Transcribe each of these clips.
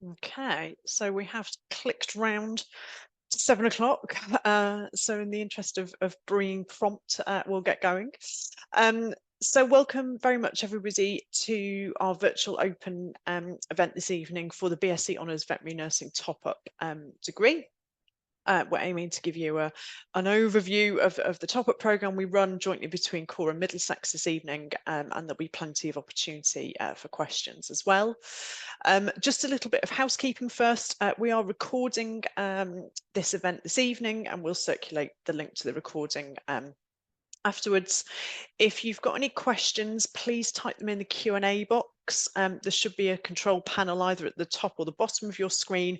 Okay, so we have clicked round to 7 o'clock. So in the interest of being prompt, we'll get going. So welcome very much everybody to our virtual open event this evening for the BSc Honours Veterinary Nursing Top Up degree. We're aiming to give you an overview of the top-up programme we run jointly between Core and Middlesex this evening, and there'll be plenty of opportunity for questions as well. Just a little bit of housekeeping first. We are recording this event this evening, and we'll circulate the link to the recording afterwards. If you've got any questions, please type them in the Q&A box. There should be a control panel either at the top or the bottom of your screen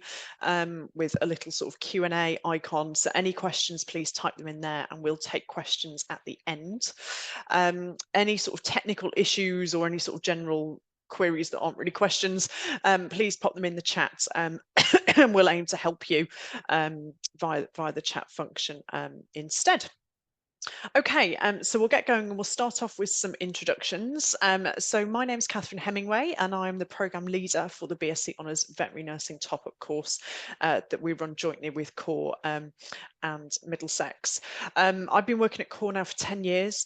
with a little sort of Q&A icon. So any questions, please type them in there and we'll take questions at the end. Any sort of technical issues or any sort of general queries that aren't really questions, please pop them in the chat and we'll aim to help you via the chat function instead. Okay, so we'll get going and we'll start off with some introductions. So my name's Catherine Hemingway and I'm the programme leader for the BSc Honours Veterinary Nursing Top Up course that we run jointly with Core and Middlesex. I've been working at Core now for 10 years,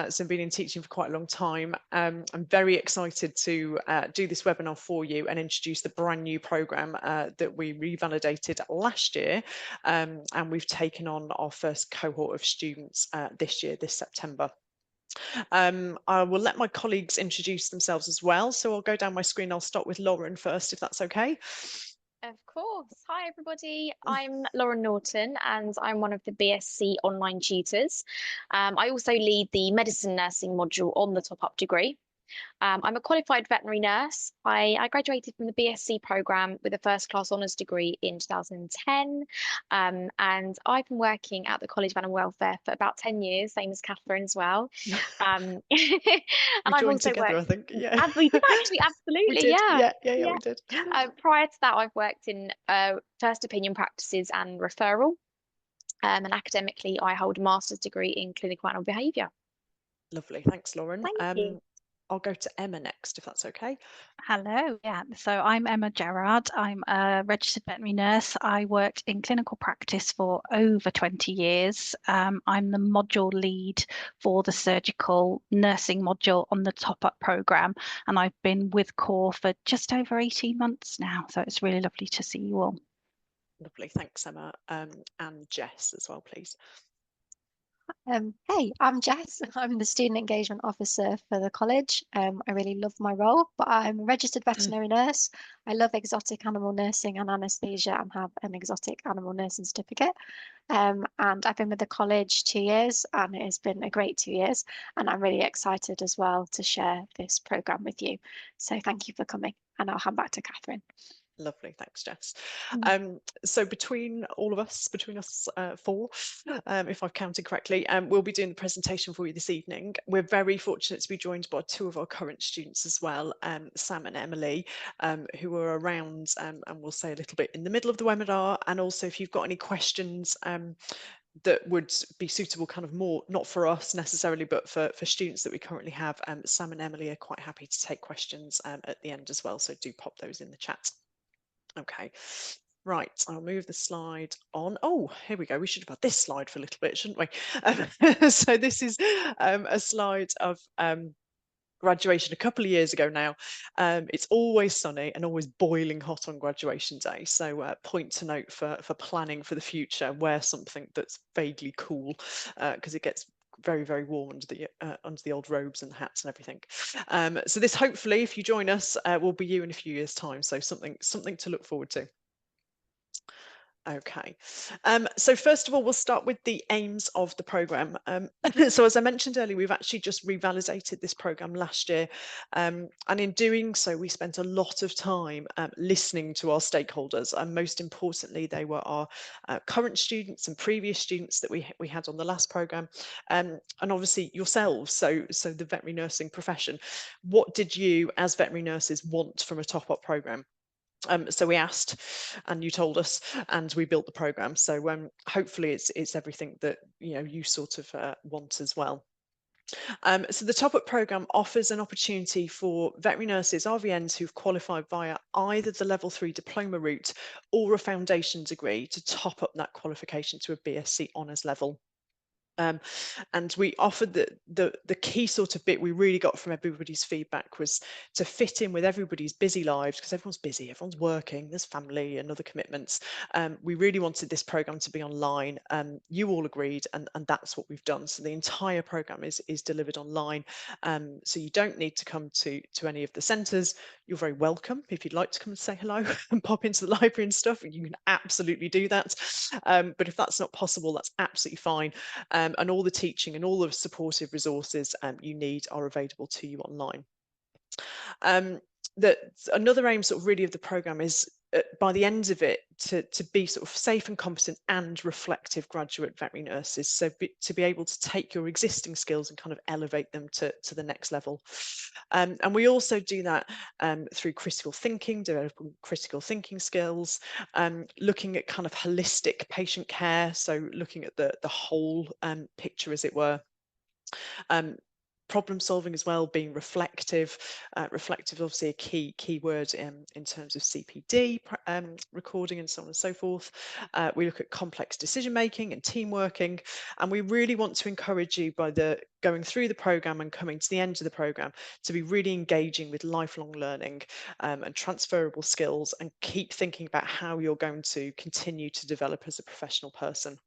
so I've been in teaching for quite a long time. I'm very excited to do this webinar for you and introduce the brand new programme that we revalidated last year, and we've taken on our first cohort of students this year, this September. I will let my colleagues introduce themselves as well. So I'll go down my screen. I'll start with Lauren first, if that's okay. Of course. Hi, everybody. I'm Lauren Norton and I'm one of the BSc online tutors. I also lead the medicine nursing module on the top up degree. I'm a qualified veterinary nurse. I graduated from the BSc programme with a first class honours degree in 2010. And I've been working at the College of Animal Welfare for about 10 years, same as Catherine as well. And We I've joined also together, worked, I think. Yeah. and we did actually, We absolutely, did. yeah. Yeah, we did. Prior to that, I've worked in first opinion practices and referral. And academically, I hold a master's degree in clinical animal behaviour. Lovely. Thanks, Lauren. Thank you. I'll go to Emma next, if that's okay. Hello, yeah. So I'm Emma Gerard. I'm a registered veterinary nurse. I worked in clinical practice for over 20 years. I'm the module lead for the surgical nursing module on the Top Up programme, and I've been with Core for just over 18 months now. So it's really lovely to see you all. Lovely. Thanks, Emma. And Jess as well, please. Hey, I'm Jess. I'm the Student Engagement Officer for the college. I really love my role, but I'm a registered veterinary nurse. I love exotic animal nursing and anaesthesia and have an exotic animal nursing certificate. And I've been with the college 2 years and it has been a great 2 years. And I'm really excited as well to share this programme with you. So thank you for coming and I'll hand back to Catherine. Lovely, thanks, Jess. So between us four, if I've counted correctly, we'll be doing the presentation for you this evening. We're very fortunate to be joined by two of our current students as well, Sam and Emily, who are around and we'll say a little bit in the middle of the webinar. And also if you've got any questions that would be suitable, kind of more, not for us necessarily, but for students that we currently have, Sam and Emily are quite happy to take questions at the end as well. So do pop those in the chat. Okay, right, I'll move the slide on. Oh, here we go. We should have had this slide for a little bit, shouldn't we? So this is a slide of graduation a couple of years ago now. It's always sunny and always boiling hot on graduation day. So point to note for planning for the future, wear something that's vaguely cool because it gets very, very warm under the old robes and hats and everything. So this, hopefully, if you join us, will be you in a few years' time. So something to look forward to. Okay, so first of all, we'll start with the aims of the programme. So as I mentioned earlier, we've actually just revalidated this programme last year. And in doing so, we spent a lot of time listening to our stakeholders. And most importantly, they were our current students and previous students that we had on the last programme. And obviously yourselves, so the veterinary nursing profession. What did you as veterinary nurses want from a top-up programme? So we asked and you told us and we built the programme. So hopefully it's everything that you sort of want as well. So the Top Up programme offers an opportunity for veterinary nurses, RVNs who've qualified via either the level 3 diploma route or a foundation degree to top up that qualification to a BSc honours level. And we offered the key sort of bit we really got from everybody's feedback was to fit in with everybody's busy lives, because everyone's busy, everyone's working, there's family and other commitments. We really wanted this program to be online. You all agreed, and that's what we've done. So the entire program is delivered online. So you don't need to come to any of the centres. You're very welcome. If you'd like to come and say hello and pop into the library and stuff, you can absolutely do that. But if that's not possible, that's absolutely fine. And all the teaching and all the supportive resources you need are available to you online. Another aim sort of really of the programme is by the end of it to be sort of safe and competent and reflective graduate veterinary nurses, so to be able to take your existing skills and kind of elevate them to the next level. And we also do that through critical thinking, developing critical thinking skills, looking at kind of holistic patient care, so looking at the whole picture, as it were. Problem solving as well, being reflective. Reflective is obviously a key word in terms of CPD recording and so on and so forth. We look at complex decision making and team working, and we really want to encourage you by going through the programme and coming to the end of the programme to be really engaging with lifelong learning and transferable skills, and keep thinking about how you're going to continue to develop as a professional person.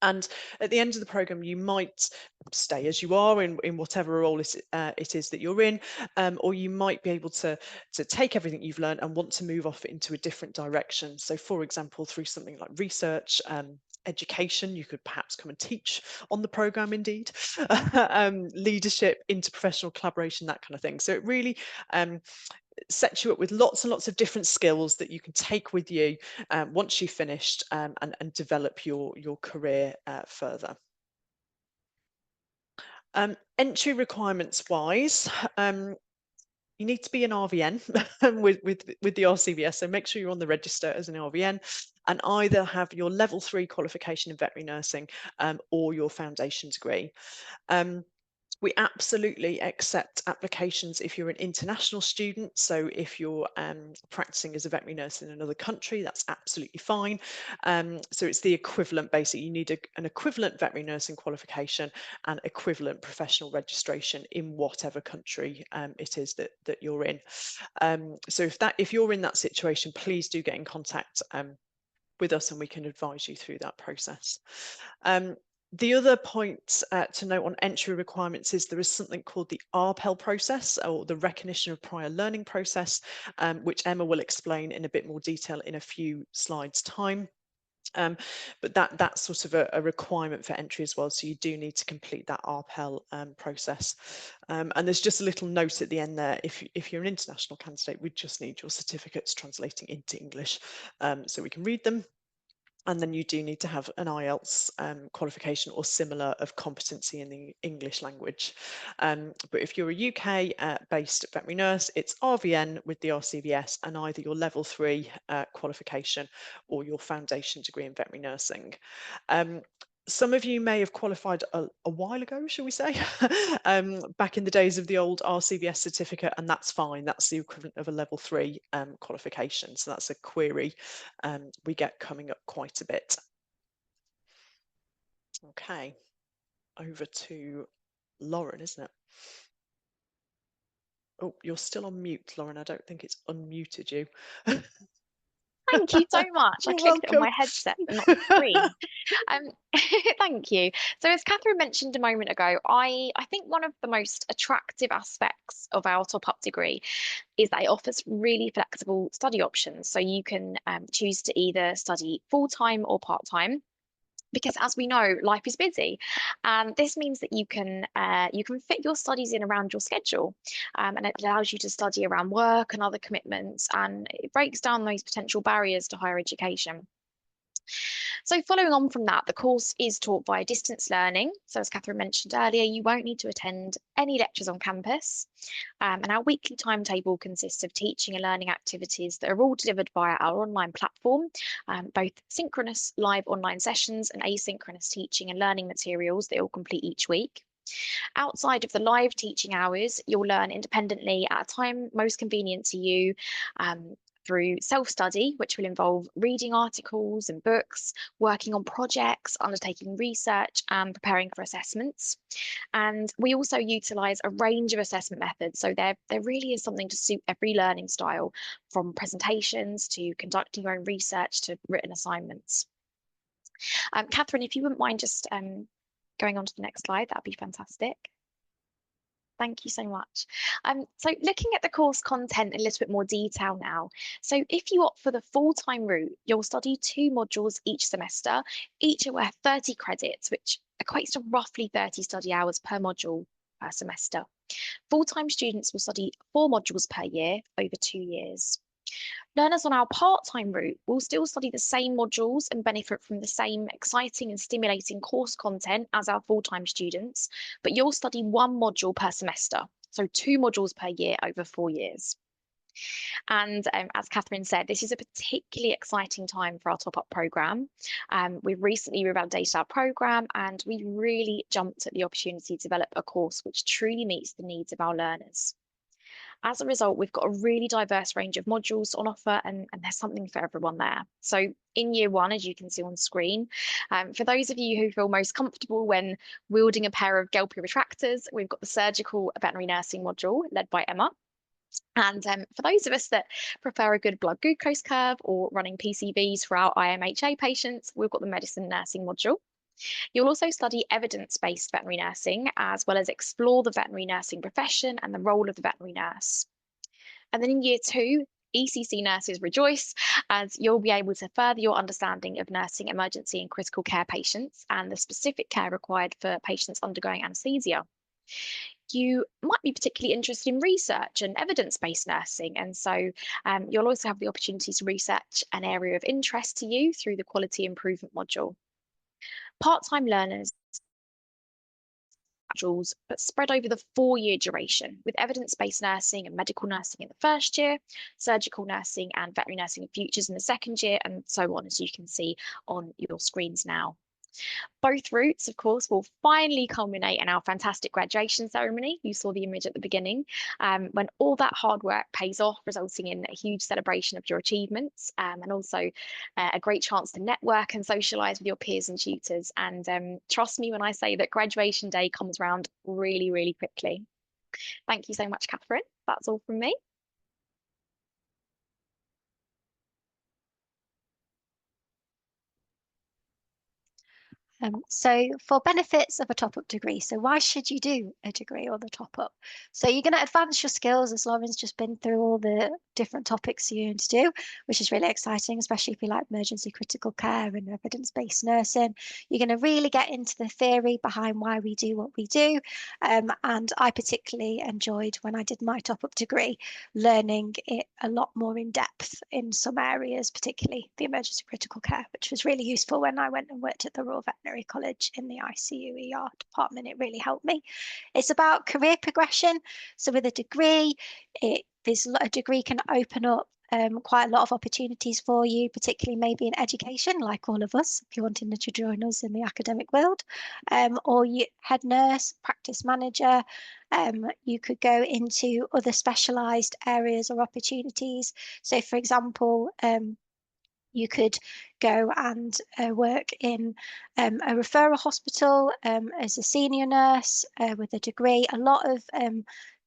And at the end of the programme, you might stay as you are in whatever role it is that you're in, or you might be able to take everything you've learned and want to move off into a different direction. So, for example, through something like research, education, you could perhaps come and teach on the programme, indeed, leadership, interprofessional collaboration, that kind of thing. So it really sets you up with lots and lots of different skills that you can take with you once you've finished and develop your career further. Entry requirements wise, you need to be an RVN with the RCVS, so make sure you're on the register as an RVN and either have your level 3 qualification in veterinary nursing or your foundation degree. We absolutely accept applications if you're an international student. So if you're practicing as a veterinary nurse in another country, that's absolutely fine. So it's the equivalent, basically. You need an equivalent veterinary nursing qualification and equivalent professional registration in whatever country it is that you're in. So if you're in that situation, please do get in contact with us and we can advise you through that process. The other point to note on entry requirements is there is something called the RPEL process, or the recognition of prior learning process, which Emma will explain in a bit more detail in a few slides' time. But that's sort of a requirement for entry as well, so you do need to complete that RPEL process. And there's just a little note at the end there, if you're an international candidate, we just need your certificates translating into English so we can read them. And then you do need to have an IELTS qualification or similar of competency in the English language. But if you're a UK-based veterinary nurse, it's RVN with the RCVS and either your level 3 qualification or your foundation degree in veterinary nursing. Some of you may have qualified a while ago, shall we say, back in the days of the old RCVS certificate, and that's fine. That's the equivalent of a level 3 qualification. So that's a query we get coming up quite a bit. Okay, over to Lauren, isn't it? Oh, you're still on mute, Lauren. I don't think it's unmuted you. Thank you so much. I You're clicked it on my welcome. headset, but not the screen. Thank you. So as Catherine mentioned a moment ago, I think one of the most attractive aspects of our top-up degree is that it offers really flexible study options. So you can choose to either study full-time or part-time, because as we know, life is busy, and this means that you can fit your studies in around your schedule, and it allows you to study around work and other commitments, and it breaks down those potential barriers to higher education. So following on from that, the course is taught via distance learning. So as Catherine mentioned earlier, you won't need to attend any lectures on campus. And our weekly timetable consists of teaching and learning activities that are all delivered via our online platform, both synchronous live online sessions and asynchronous teaching and learning materials that you'll complete each week. Outside of the live teaching hours, you'll learn independently at a time most convenient to you, through self-study, which will involve reading articles and books, working on projects, undertaking research, and preparing for assessments. And we also utilise a range of assessment methods. So there really is something to suit every learning style, from presentations to conducting your own research to written assignments. Catherine, if you wouldn't mind just going on to the next slide, that'd be fantastic. Thank you so much. So looking at the course content in a little bit more detail now. So if you opt for the full-time route, you'll study 2 modules each semester. Each are worth 30 credits, which equates to roughly 30 study hours per module per semester. Full-time students will study 4 modules per year over 2 years. Learners on our part-time route will still study the same modules and benefit from the same exciting and stimulating course content as our full-time students, but you'll study 1 module per semester, so 2 modules per year over 4 years. And as Catherine said, this is a particularly exciting time for our Top Up programme. We've recently revalidated our programme and we really jumped at the opportunity to develop a course which truly meets the needs of our learners. As a result, we've got a really diverse range of modules on offer and there's something for everyone there. So in year 1, as you can see on screen, for those of you who feel most comfortable when wielding a pair of Gelpy retractors, we've got the surgical veterinary nursing module led by Emma. And for those of us that prefer a good blood glucose curve or running PCVs for our IMHA patients, we've got the medicine nursing module. You'll also study evidence-based veterinary nursing, as well as explore the veterinary nursing profession and the role of the veterinary nurse. And then in year 2, ECC nurses rejoice, as you'll be able to further your understanding of nursing emergency and critical care patients and the specific care required for patients undergoing anaesthesia. You might be particularly interested in research and evidence-based nursing, and so you'll also have the opportunity to research an area of interest to you through the quality improvement module. Part-time learners modules, but spread over the 4-year duration, with evidence-based nursing and medical nursing in the first year, surgical nursing and veterinary nursing and futures in the second year, and so on, as you can see on your screens now. Both routes, of course, will finally culminate in our fantastic graduation ceremony. You saw the image at the beginning, when all that hard work pays off, resulting in a huge celebration of your achievements, and also a great chance to network and socialise with your peers and tutors. And trust me when I say that graduation day comes around really, really quickly. Thank you so much, Catherine. That's all from me. So for benefits of a top-up degree, so why should you do a degree or the top-up? So you're going to advance your skills, as Lauren's just been through all the different topics you're going to do, which is really exciting, especially if you like emergency critical care and evidence-based nursing. You're going to really get into the theory behind why we do what we do. And I particularly enjoyed, when I did my top-up degree, learning it a lot more in depth in some areas, particularly the emergency critical care, which was really useful when I went and worked at the Royal Veterinary College in the ICU ER department. It really helped me. It's about career progression. So with a degree, a degree can open up quite a lot of opportunities for you, particularly maybe in education, like all of us, if you're wanting to join us in the academic world, or you head nurse, practice manager. You could go into other specialised areas or opportunities. So, for example, you could go and work in a referral hospital as a senior nurse with a degree. A lot of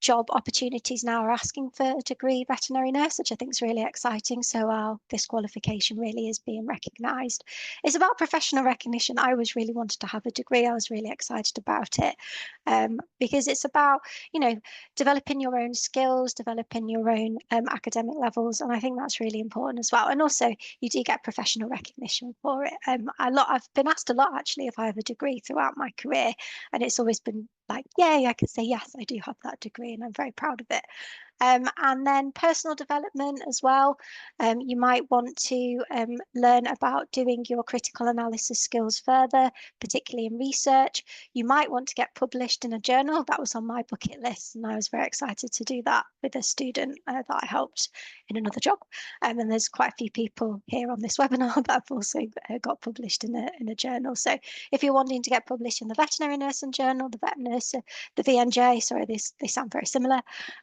job opportunities now are asking for a degree veterinary nurse, which I think is really exciting. So this qualification really is being recognised. It's about professional recognition. I always really wanted to have a degree. I was really excited about it because it's about, developing your own skills, developing your own academic levels. And I think that's really important as well. And also you do get professional recognition for it. I've been asked a lot actually if I have a degree throughout my career, and it's always been like, yay, I could say, yes, I do have that degree and I'm very proud of it. And then personal development as well. You might want to learn about doing your critical analysis skills further, particularly in research. You might want to get published in a journal. That was on my bucket list, and I was very excited to do that with a student that I helped in another job. And there's quite a few people here on this webinar that have also got published in a journal. So if you're wanting to get published in the Veterinary Nursing Journal, the Vet Nurse, the VNJ, sorry, they sound very similar.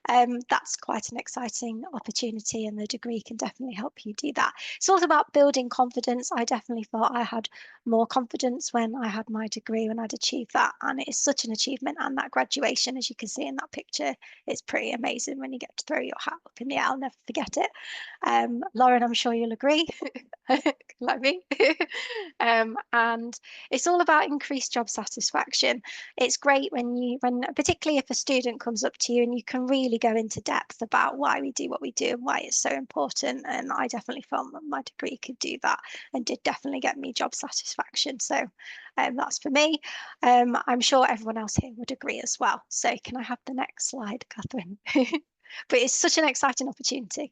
That's quite an exciting opportunity, and the degree can definitely help you do that. It's also about building confidence. I definitely felt I had more confidence when I had my degree, when I'd achieved that, and it is such an achievement. And that graduation, as you can see in that picture, it's pretty amazing when you get to throw your hat up in the air. I'll never forget it. Lauren, I'm sure you'll agree, like me. And it's all about increased job satisfaction. It's great when particularly if a student comes up to you and you can really go into depth about why we do what we do and why it's so important. And I definitely felt that my degree could do that and did definitely get me job satisfaction. So that's for me. I'm sure everyone else here would agree as well. So can I have the next slide, Catherine? But it's such an exciting opportunity.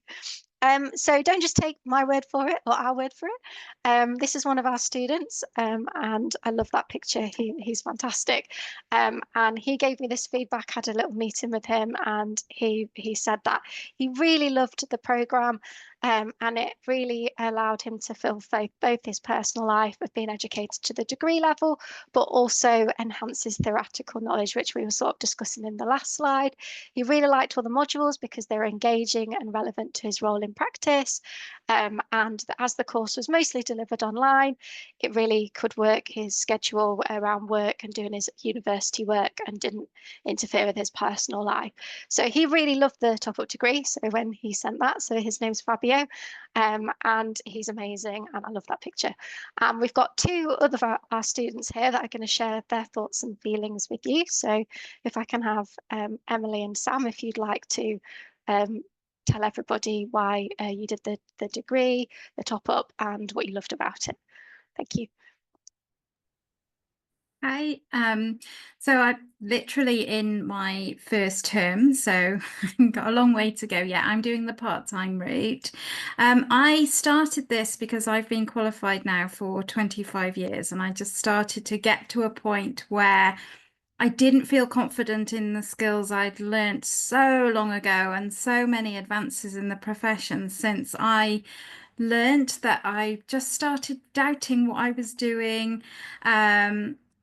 So don't just take my word for it or our word for it. This is one of our students, and I love that picture. He's fantastic. And he gave me this feedback. I had a little meeting with him, and he said that he really loved the programme. And it really allowed him to fulfill both his personal life of being educated to the degree level, but also enhance his theoretical knowledge, which we were sort of discussing in the last slide. He really liked all the modules because they're engaging and relevant to his role in practice. And as the course was mostly delivered online, it really could work his schedule around work and doing his university work and didn't interfere with his personal life. So he really loved the Top Up degree. So when he sent that, so his name's Fabio, and he's amazing, and I love that picture. We've got two other of our students here that are going to share their thoughts and feelings with you. So if I can have Emily and Sam, if you'd like to tell everybody why you did the degree, the Top Up, and what you loved about it. Thank you. Hi, so I'm literally in my first term, so I've got a long way to go. Yeah, I'm doing the part-time route. I started this because I've been qualified now for 25 years, and I just started to get to a point where I didn't feel confident in the skills I'd learnt so long ago, and so many advances in the profession since I learnt that I just started doubting what I was doing,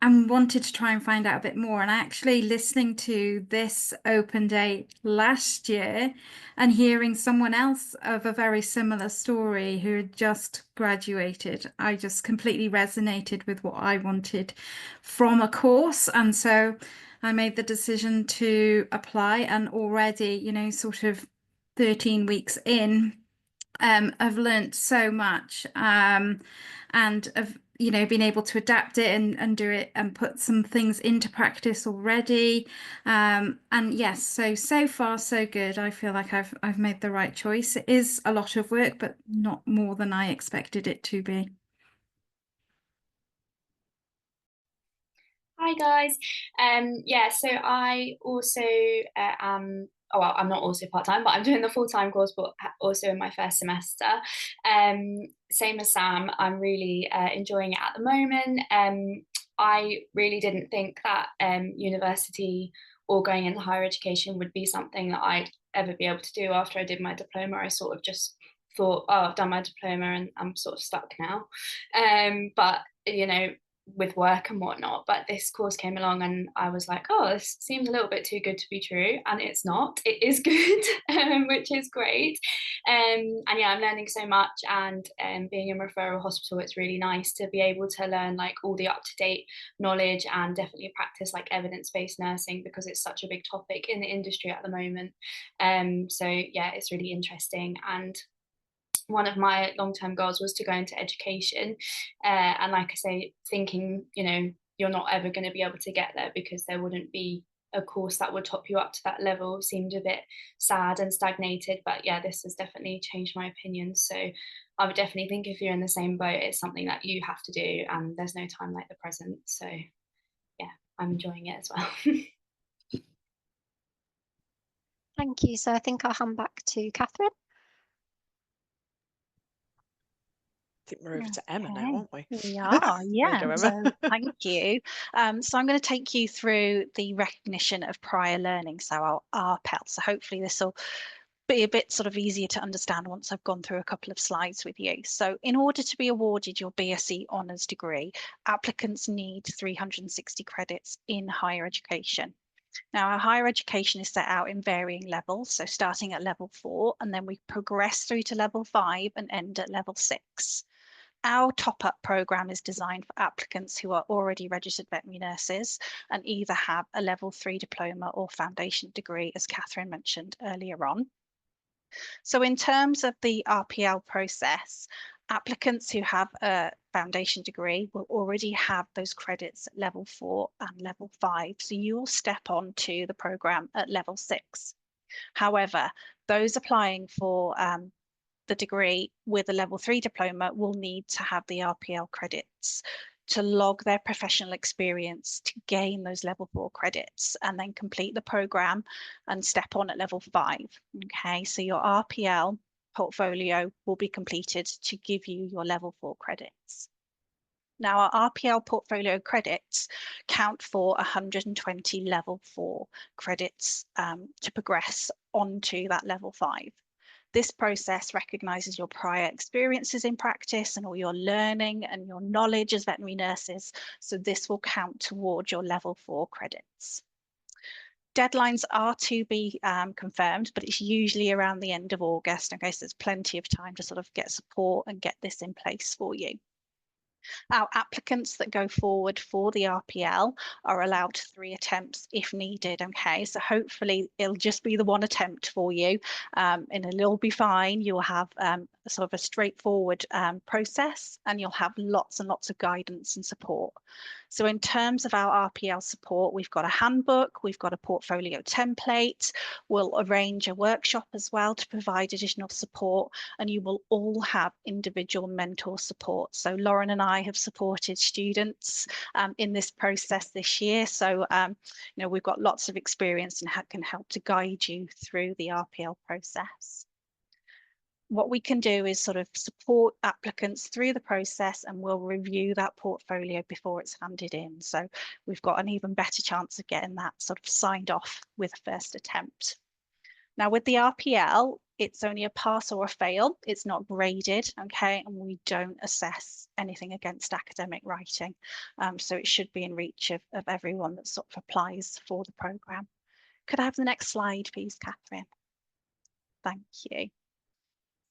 and wanted to try and find out a bit more. And actually listening to this open day last year and hearing someone else of a very similar story who had just graduated, I just completely resonated with what I wanted from a course. And so I made the decision to apply, and already, you know, sort of 13 weeks in, I've learned so much, and have, you know, been able to adapt it and do it and put some things into practice already. And yes, so far so good. I feel like I've made the right choice. It is a lot of work, but not more than I expected it to be. Hi guys. Yeah, so I also am, oh well, I'm not also part-time, but I'm doing the full-time course, but also in my first semester. Same as Sam, I'm really enjoying it at the moment. I really didn't think that university or going into higher education would be something that I'd ever be able to do after I did my diploma. I sort of just thought, oh, I've done my diploma and I'm sort of stuck now. But you know, with work and whatnot, but this course came along and I was like, oh, this seems a little bit too good to be true, and it's not. It is good, which is great. And yeah, I'm learning so much, and being in referral hospital, it's really nice to be able to learn like all the up-to-date knowledge and definitely practice like evidence-based nursing, because it's such a big topic in the industry at the moment. So yeah, it's really interesting. And one of my long-term goals was to go into education, and like I say, thinking, you know, you're not ever going to be able to get there because there wouldn't be a course that would top you up to that level seemed a bit sad and stagnated. But yeah, this has definitely changed my opinion. So I would definitely think if you're in the same boat, it's something that you have to do, and there's no time like the present. So yeah, I'm enjoying it as well. Thank you. So I think I'll hand back to Catherine. I think we're over to Emma now, aren't we? We are, There you yeah. go, Emma. So thank you. So I'm going to take you through the recognition of prior learning, so our RPEL. So hopefully this will be a bit sort of easier to understand once I've gone through a couple of slides with you. So in order to be awarded your BSc honours degree, applicants need 360 credits in higher education. Now, our higher education is set out in varying levels, so starting at level 4, and then we progress through to level 5 and end at level 6. Our Top Up programme is designed for applicants who are already registered veterinary nurses and either have a level 3 diploma or foundation degree, as Catherine mentioned earlier on. So in terms of the RPL process, applicants who have a foundation degree will already have those credits at level 4 and level 5. So you will step on to the programme at level 6. However, those applying for the degree with a level 3 diploma will need to have the RPL credits to log their professional experience to gain those level 4 credits and then complete the programme and step on at level 5. Okay, so your RPL portfolio will be completed to give you your level 4 credits. Now, our RPL portfolio credits count for 120 level 4 credits to progress onto that level 5. This process recognises your prior experiences in practice and all your learning and your knowledge as veterinary nurses. So this will count towards your level 4 credits. Deadlines are to be confirmed, but it's usually around the end of August. Okay, so there's plenty of time to sort of get support and get this in place for you. Our applicants that go forward for the RPL are allowed 3 attempts if needed. Okay, so hopefully it'll just be the 1 attempt for you, and it'll be fine. You'll have sort of a straightforward process, and you'll have lots and lots of guidance and support. So in terms of our RPL support, we've got a handbook, we've got a portfolio template, we'll arrange a workshop as well to provide additional support, and you will all have individual mentor support. So Lauren and I have supported students in this process this year. So, you know, we've got lots of experience and can help to guide you through the RPL process. What we can do is sort of support applicants through the process, and we'll review that portfolio before it's handed in. So we've got an even better chance of getting that sort of signed off with a first attempt. Now with the RPL, it's only a pass or a fail. It's not graded, okay, and we don't assess anything against academic writing. So it should be in reach of everyone that sort of applies for the programme. Could I have the next slide, please, Catherine? Thank you.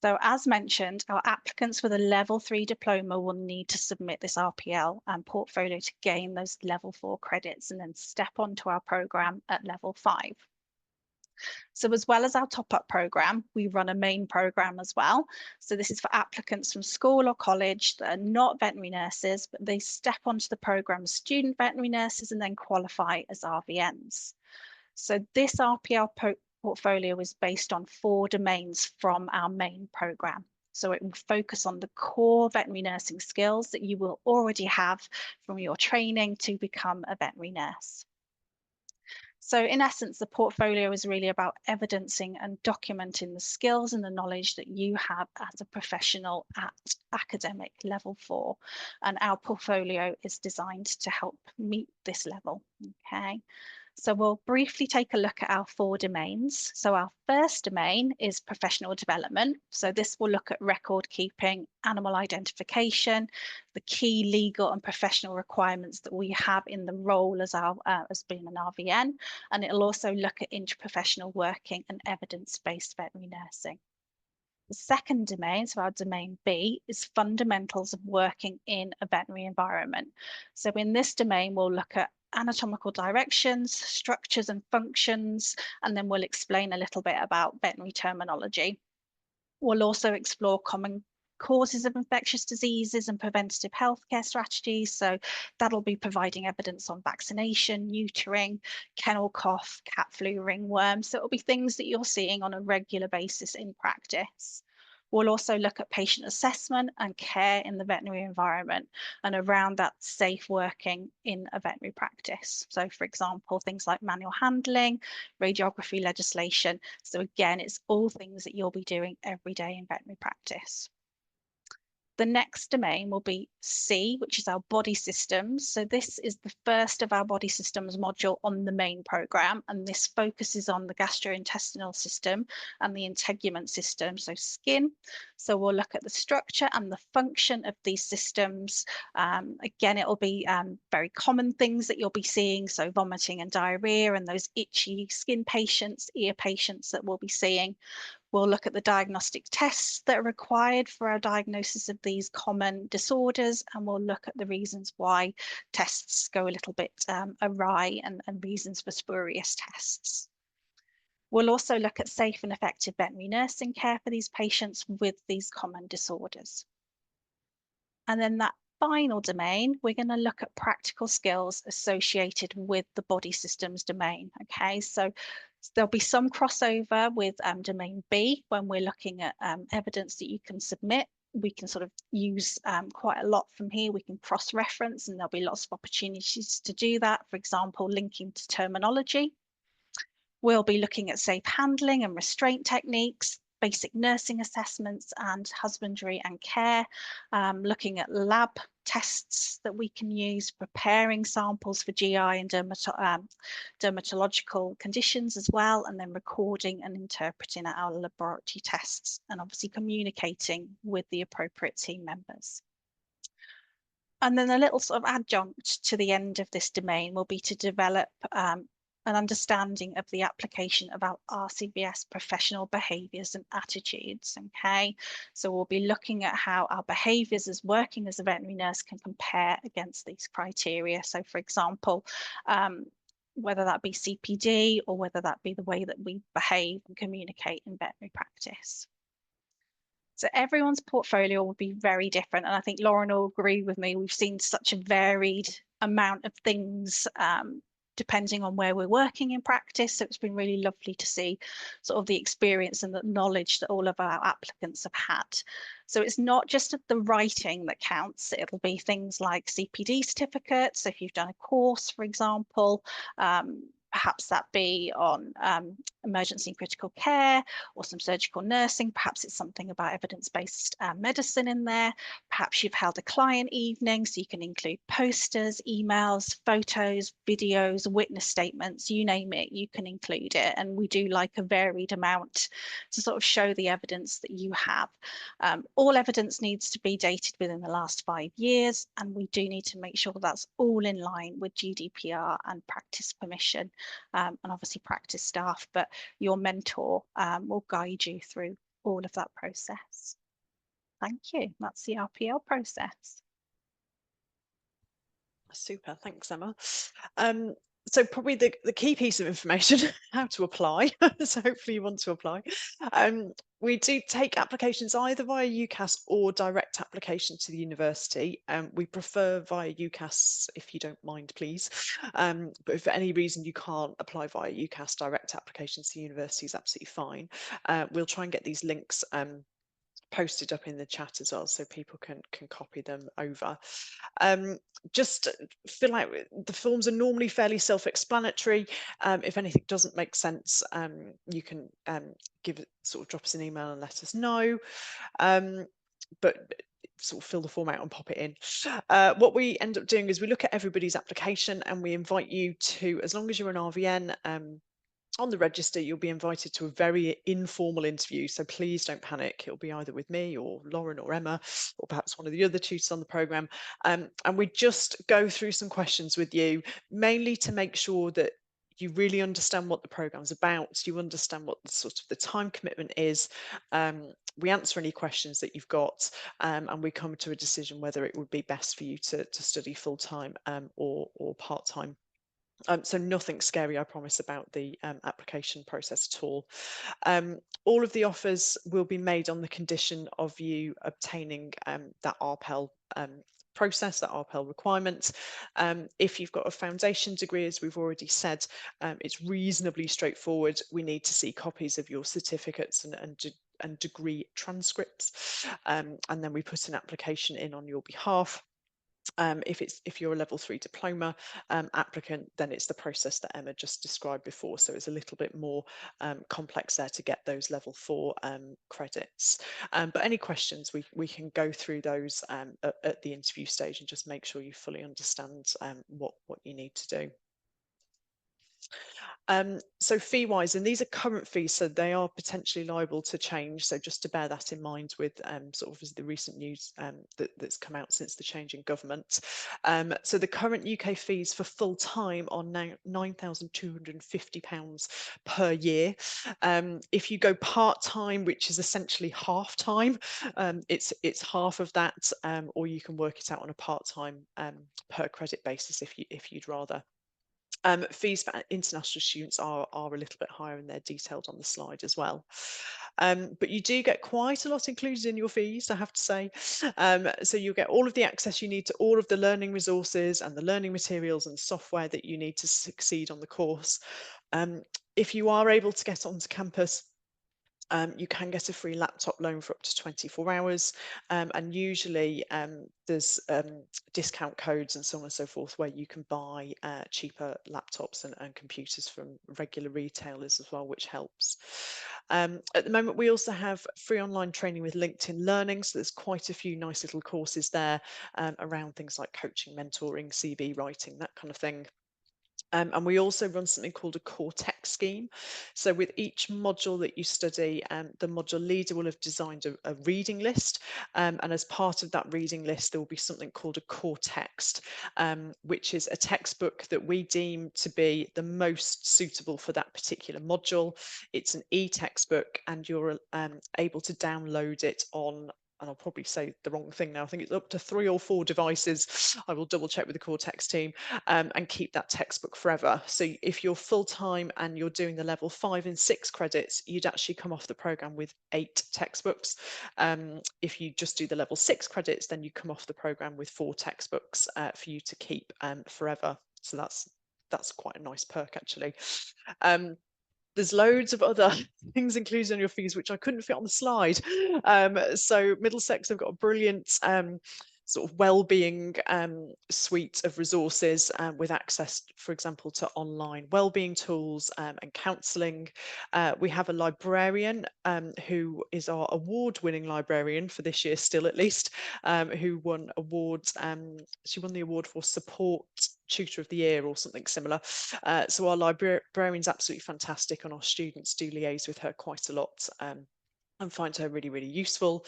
So as mentioned, our applicants with a level 3 diploma will need to submit this RPL and portfolio to gain those level 4 credits and then step onto our programme at level 5. So as well as our Top Up programme, we run a main programme as well. So this is for applicants from school or college that are not veterinary nurses, but they step onto the programme as student veterinary nurses and then qualify as RVNs. So this RPL portfolio is based on 4 domains from our main programme. So it will focus on the core veterinary nursing skills that you will already have from your training to become a veterinary nurse. So in essence, the portfolio is really about evidencing and documenting the skills and the knowledge that you have as a professional at academic level 4. And our portfolio is designed to help meet this level, okay? So we'll briefly take a look at our 4 domains. So our first domain is professional development. So this will look at record keeping, animal identification, the key legal and professional requirements that we have in the role as being an RVN. And it'll also look at interprofessional working and evidence-based veterinary nursing. The second domain, so our domain B, is fundamentals of working in a veterinary environment. So in this domain, we'll look at anatomical directions, structures and functions, and then we'll explain a little bit about veterinary terminology. We'll also explore common causes of infectious diseases and preventative healthcare strategies. So that'll be providing evidence on vaccination, neutering, kennel cough, cat flu, ringworm. So it'll be things that you're seeing on a regular basis in practice. We'll also look at patient assessment and care in the veterinary environment and around that safe working in a veterinary practice. So for example, things like manual handling, radiography legislation. So again, it's all things that you'll be doing every day in veterinary practice. The next domain will be C, which is our body systems. So this is the first of our body systems module on the main program, and this focuses on the gastrointestinal system and the integument system, so skin. So we'll look at the structure and the function of these systems. Again, it will be very common things that you'll be seeing, so vomiting and diarrhea and those itchy skin patients, ear patients that we'll be seeing. We'll look at the diagnostic tests that are required for our diagnosis of these common disorders, and we'll look at the reasons why tests go a little bit awry and reasons for spurious tests. We'll also look at safe and effective veterinary nursing care for these patients with these common disorders. And then that final domain, we're going to look at practical skills associated with the body systems domain. Okay, so there'll be some crossover with domain B when we're looking at evidence that you can submit. We can sort of use quite a lot from here. We can cross-reference, and there'll be lots of opportunities to do that. For example, linking to terminology. We'll be looking at safe handling and restraint techniques, basic nursing assessments and husbandry and care, looking at lab tests that we can use, preparing samples for GI and dermatological conditions as well, and then recording and interpreting our laboratory tests, and obviously communicating with the appropriate team members. And then a little sort of adjunct to the end of this domain will be to develop an understanding of the application of our RCVS professional behaviours and attitudes. Okay, so we'll be looking at how our behaviours as working as a veterinary nurse can compare against these criteria. So for example, whether that be CPD or whether that be the way that we behave and communicate in veterinary practice. So everyone's portfolio will be very different, and I think Lauren will agree with me. We've seen such a varied amount of things depending on where we're working in practice. So it's been really lovely to see sort of the experience and the knowledge that all of our applicants have had. So it's not just the writing that counts. It'll be things like CPD certificates. So if you've done a course, for example, perhaps that be on emergency and critical care or some surgical nursing. Perhaps it's something about evidence-based medicine in there. Perhaps you've held a client evening, so you can include posters, emails, photos, videos, witness statements, you name it, you can include it. And we do like a varied amount to sort of show the evidence that you have. All evidence needs to be dated within the last 5 years, and we do need to make sure that's all in line with GDPR and practice permission. And obviously practice staff, but your mentor will guide you through all of that process. Thank you. That's the RPL process. Super, thanks, Emma. So probably the key piece of information, how to apply. So hopefully you want to apply. We do take applications either via UCAS or direct application to the university. We prefer via UCAS, if you don't mind, please. But if for any reason you can't apply via UCAS, direct application to the university is absolutely fine. We'll try and get these links posted up in the chat as well, so people can copy them over. Just feel like the forms are normally fairly self-explanatory. If anything doesn't make sense, you can drop us an email and let us know. But sort of fill the form out and pop it in. What we end up doing is we look at everybody's application and we invite you to, as long as you're an RVN, on the register, you'll be invited to a very informal interview, so please don't panic. It'll be either with me or Lauren or Emma, or perhaps one of the other tutors on the programme. And we just go through some questions with you, mainly to make sure that you really understand what the programme's about, you understand what the time commitment is. We answer any questions that you've got, and we come to a decision whether it would be best for you to study full-time or part-time. So nothing scary, I promise, about the application process at all. All of the offers will be made on the condition of you obtaining that RPEL process, that RPEL requirement. If you've got a foundation degree, as we've already said, it's reasonably straightforward. We need to see copies of your certificates and and degree transcripts, and then we put an application in on your behalf. If you're a level 3 diploma applicant, then it's the process that Emma just described before. So it's a little bit more complex there to get those level 4 credits. But any questions, we can go through those at the interview stage and just make sure you fully understand what you need to do. So fee wise, and these are current fees, so they are potentially liable to change. So just to bear that in mind with sort of the recent news that's come out since the change in government. So the current UK fees for full time are now £9,250 per year. If you go part time, which is essentially half time, it's half of that, or you can work it out on a part time per credit basis if you'd rather. Fees for international students are a little bit higher, and they're detailed on the slide as well. But you do get quite a lot included in your fees, I have to say. So you'll get all of the access you need to all of the learning resources and the learning materials and software that you need to succeed on the course. If you are able to get onto campus, you can get a free laptop loan for up to 24 hours, and usually there's discount codes and so on and so forth where you can buy cheaper laptops and computers from regular retailers as well, which helps. At the moment, we also have free online training with LinkedIn Learning, so there's quite a few nice little courses there around things like coaching, mentoring, CV writing, that kind of thing. And we also run something called a core tech scheme. So with each module that you study, the module leader will have designed a reading list. And as part of that reading list, there will be something called a core text, which is a textbook that we deem to be the most suitable for that particular module. It's an e-textbook, and you're able to download it on, and I'll probably say the wrong thing now, I think it's up to 3 or 4 devices. I will double check with the core text team, and keep that textbook forever. So if you're full-time and you're doing the level 5 and 6 credits, you'd actually come off the programme with 8 textbooks. If you just do the level 6 credits, then you come off the programme with 4 textbooks for you to keep forever. So that's quite a nice perk, actually. There's loads of other things included on your fees, which I couldn't fit on the slide. So Middlesex have got a brilliant sort of well-being suite of resources with access, for example, to online well-being tools and counselling. We have a librarian who is our award-winning librarian for this year, still at least, who won awards. She won the award for support tutor of the year or something similar. So our librarian's absolutely fantastic, and our students do liaise with her quite a lot. And find her really, really useful.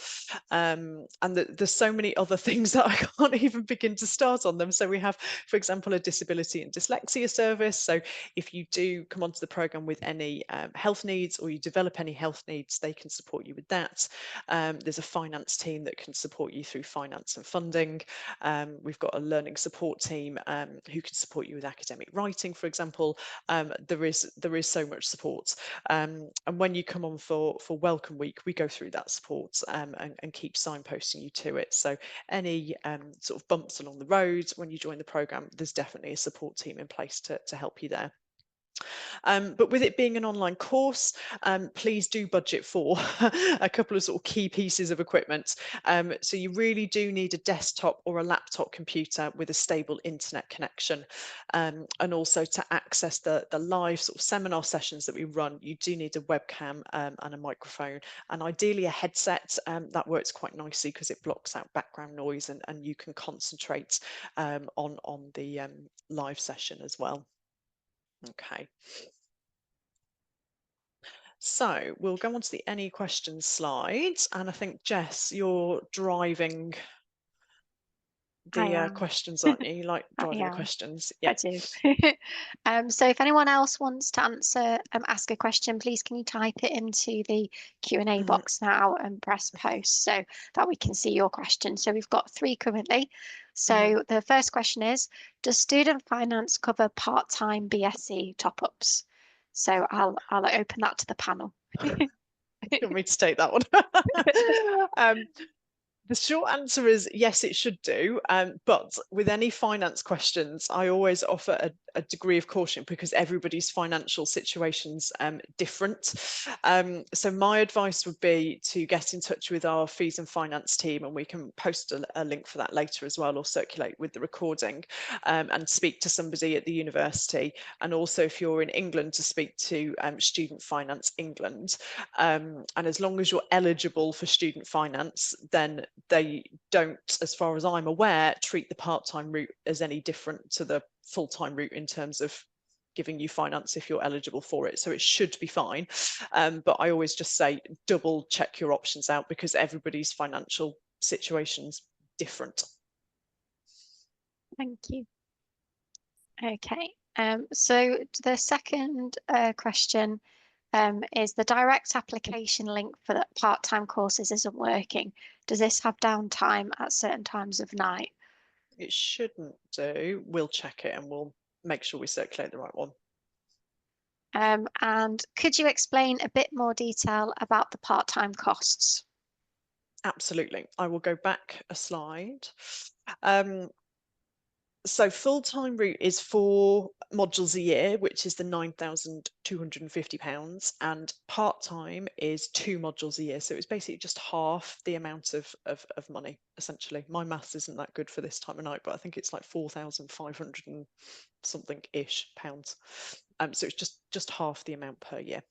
And there's so many other things that I can't even begin to start on them. So we have, for example, a disability and dyslexia service. So if you do come onto the programme with any health needs, or you develop any health needs, they can support you with that. There's a finance team that can support you through finance and funding. We've got a learning support team who can support you with academic writing, for example. There is so much support. And when you come on for Welcome Week, we go through that support and keep signposting you to it. So any sort of bumps along the road when you join the programme, there's definitely a support team in place to help you there. But with it being an online course, please do budget for a couple of sort of key pieces of equipment. So you really do need a desktop or a laptop computer with a stable internet connection. And also to access the live sort of seminar sessions that we run, you do need a webcam and a microphone, and ideally a headset. That works quite nicely because it blocks out background noise, and you can concentrate on the live session as well. Okay. So we'll go on to the any questions slides, and I think Jess, you're driving the questions, aren't you? You like driving the questions? Yeah, I do. So if anyone else wants to answer, ask a question, please can you type it into the Q&A box now and press post so that we can see your question. So we've got 3 currently. So the first question is, does student finance cover part-time BSc top-ups? So I'll open that to the panel. You want me to take that one? The short answer is yes, it should do. But with any finance questions, I always offer a degree of caution because everybody's financial situation's different. So my advice would be to get in touch with our fees and finance team, and we can post a link for that later as well, or circulate with the recording, and speak to somebody at the university. And also, if you're in England, to speak to Student Finance England. And as long as you're eligible for student finance, then they don't, as far as I'm aware, treat the part-time route as any different to the full-time route in terms of giving you finance if you're eligible for it. So it should be fine. But I always just say double check your options out because everybody's financial situation's different. Thank you. Okay, so the second question is the direct application link for the part-time courses isn't working. Does this have downtime at certain times of night? It shouldn't do. We'll check it and we'll make sure we circulate the right one. And could you explain a bit more detail about the part-time costs? Absolutely. I will go back a slide. So full-time route is 4 modules a year, which is the £9,250, and part-time is 2 modules a year. So it's basically just half the amount of money, essentially. My maths isn't that good for this time of night, but I think it's like 4,500 and something-ish pounds. So it's just half the amount per year.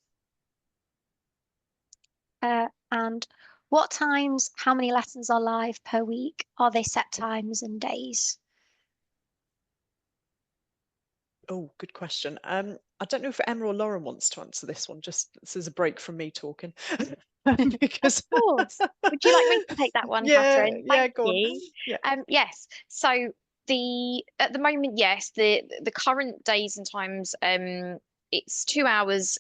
And what times, how many lessons are live per week? Are they set times and days? Oh, good question. I don't know if Emma or Lauren wants to answer this one, just this is a break from me talking. Because Of course. Would you like me to take that one, Catherine? Yeah, Thank go you. on. Yeah. Yes. So at the moment, yes, the current days and times, it's 2 hours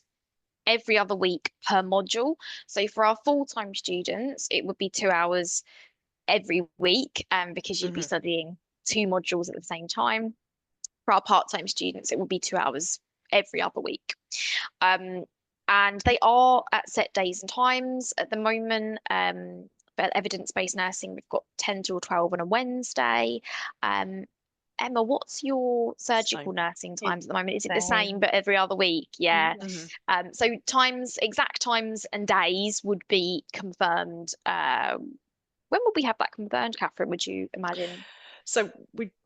every other week per module. So for our full-time students, it would be 2 hours every week, because you'd be studying 2 modules at the same time. For our part-time students, it would be 2 hours every other week. And they are at set days and times at the moment. For evidence-based nursing, we've got 10 till 12 on a Wednesday. Emma, what's your surgical nursing times at the moment? Is it the same but every other week? Yeah. So exact times and days would be confirmed. When will we have that confirmed, Catherine, would you imagine? So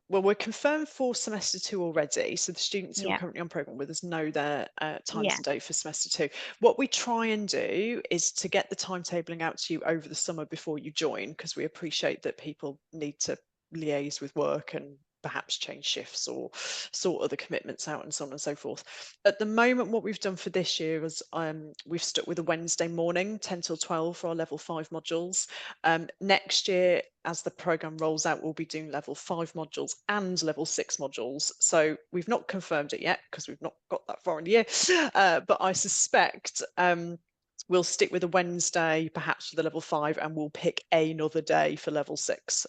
we're confirmed for semester 2 already. So the students who are currently on programme with us know their times and date for semester 2. What we try and do is to get the timetabling out to you over the summer before you join, because we appreciate that people need to liaise with work and perhaps change shifts or sort other commitments out and so on and so forth. At the moment, what we've done for this year is we've stuck with a Wednesday morning, 10 till 12 for our level 5 modules. Next year, as the programme rolls out, we'll be doing level 5 modules and level 6 modules. So we've not confirmed it yet because we've not got that far in the year, but I suspect we'll stick with a Wednesday perhaps for the level 5, and we'll pick another day for level 6.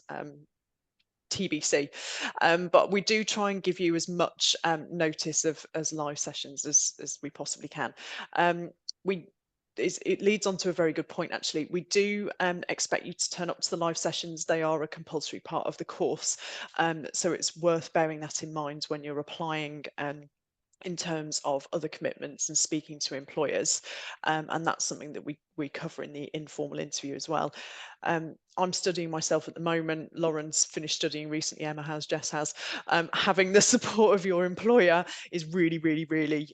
TBC, but we do try and give you as much notice of as live sessions as we possibly can. It leads on to a very good point, actually. We do expect you to turn up to the live sessions. They are a compulsory part of the course, so it's worth bearing that in mind when you're applying in terms of other commitments and speaking to employers, and that's something that we cover in the informal interview as well. I'm studying myself at the moment. Lauren's finished studying recently. Emma has, Jess has. Having the support of your employer is really, really, really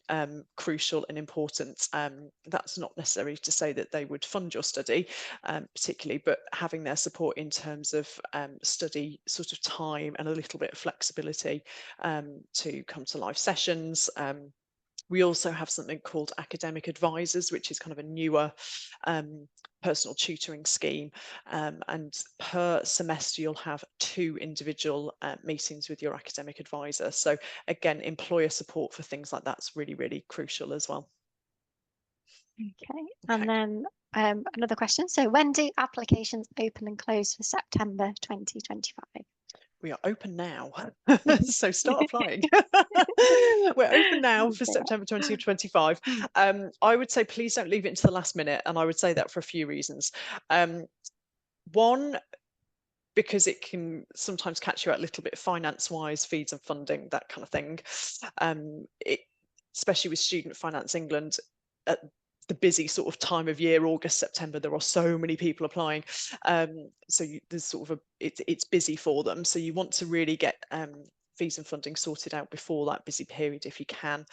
crucial and important. That's not necessarily to say that they would fund your study, particularly, but having their support in terms of study sort of time and a little bit of flexibility to come to live sessions. We also have something called academic advisors, which is kind of a newer personal tutoring scheme, and per semester you'll have 2 individual meetings with your academic advisor. So again, employer support for things like that's really, really crucial as well. Okay. And then another question. So when do applications open and close for September 2025? We are open now, so start applying. We're open now for September 2025. I would say please don't leave it until the last minute, and I would say that for a few reasons. One, because it can sometimes catch you out a little bit finance wise, fees and funding, that kind of thing. Especially with Student Finance England, at the busy sort of time of year, August, September, there are so many people applying. So there's sort of it's busy for them. So you want to really get fees and funding sorted out before that busy period if you can.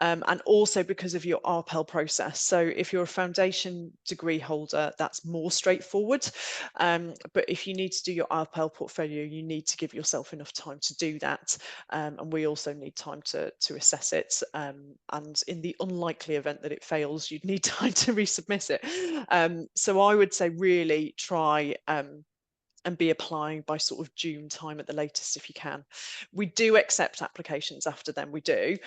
And also because of your RPEL process. So if you're a foundation degree holder, that's more straightforward. But if you need to do your RPEL portfolio, you need to give yourself enough time to do that. And we also need time to assess it. And in the unlikely event that it fails, you'd need time to resubmit it. So I would say really try and be applying by sort of June time at the latest if you can. We do accept applications after then, we do,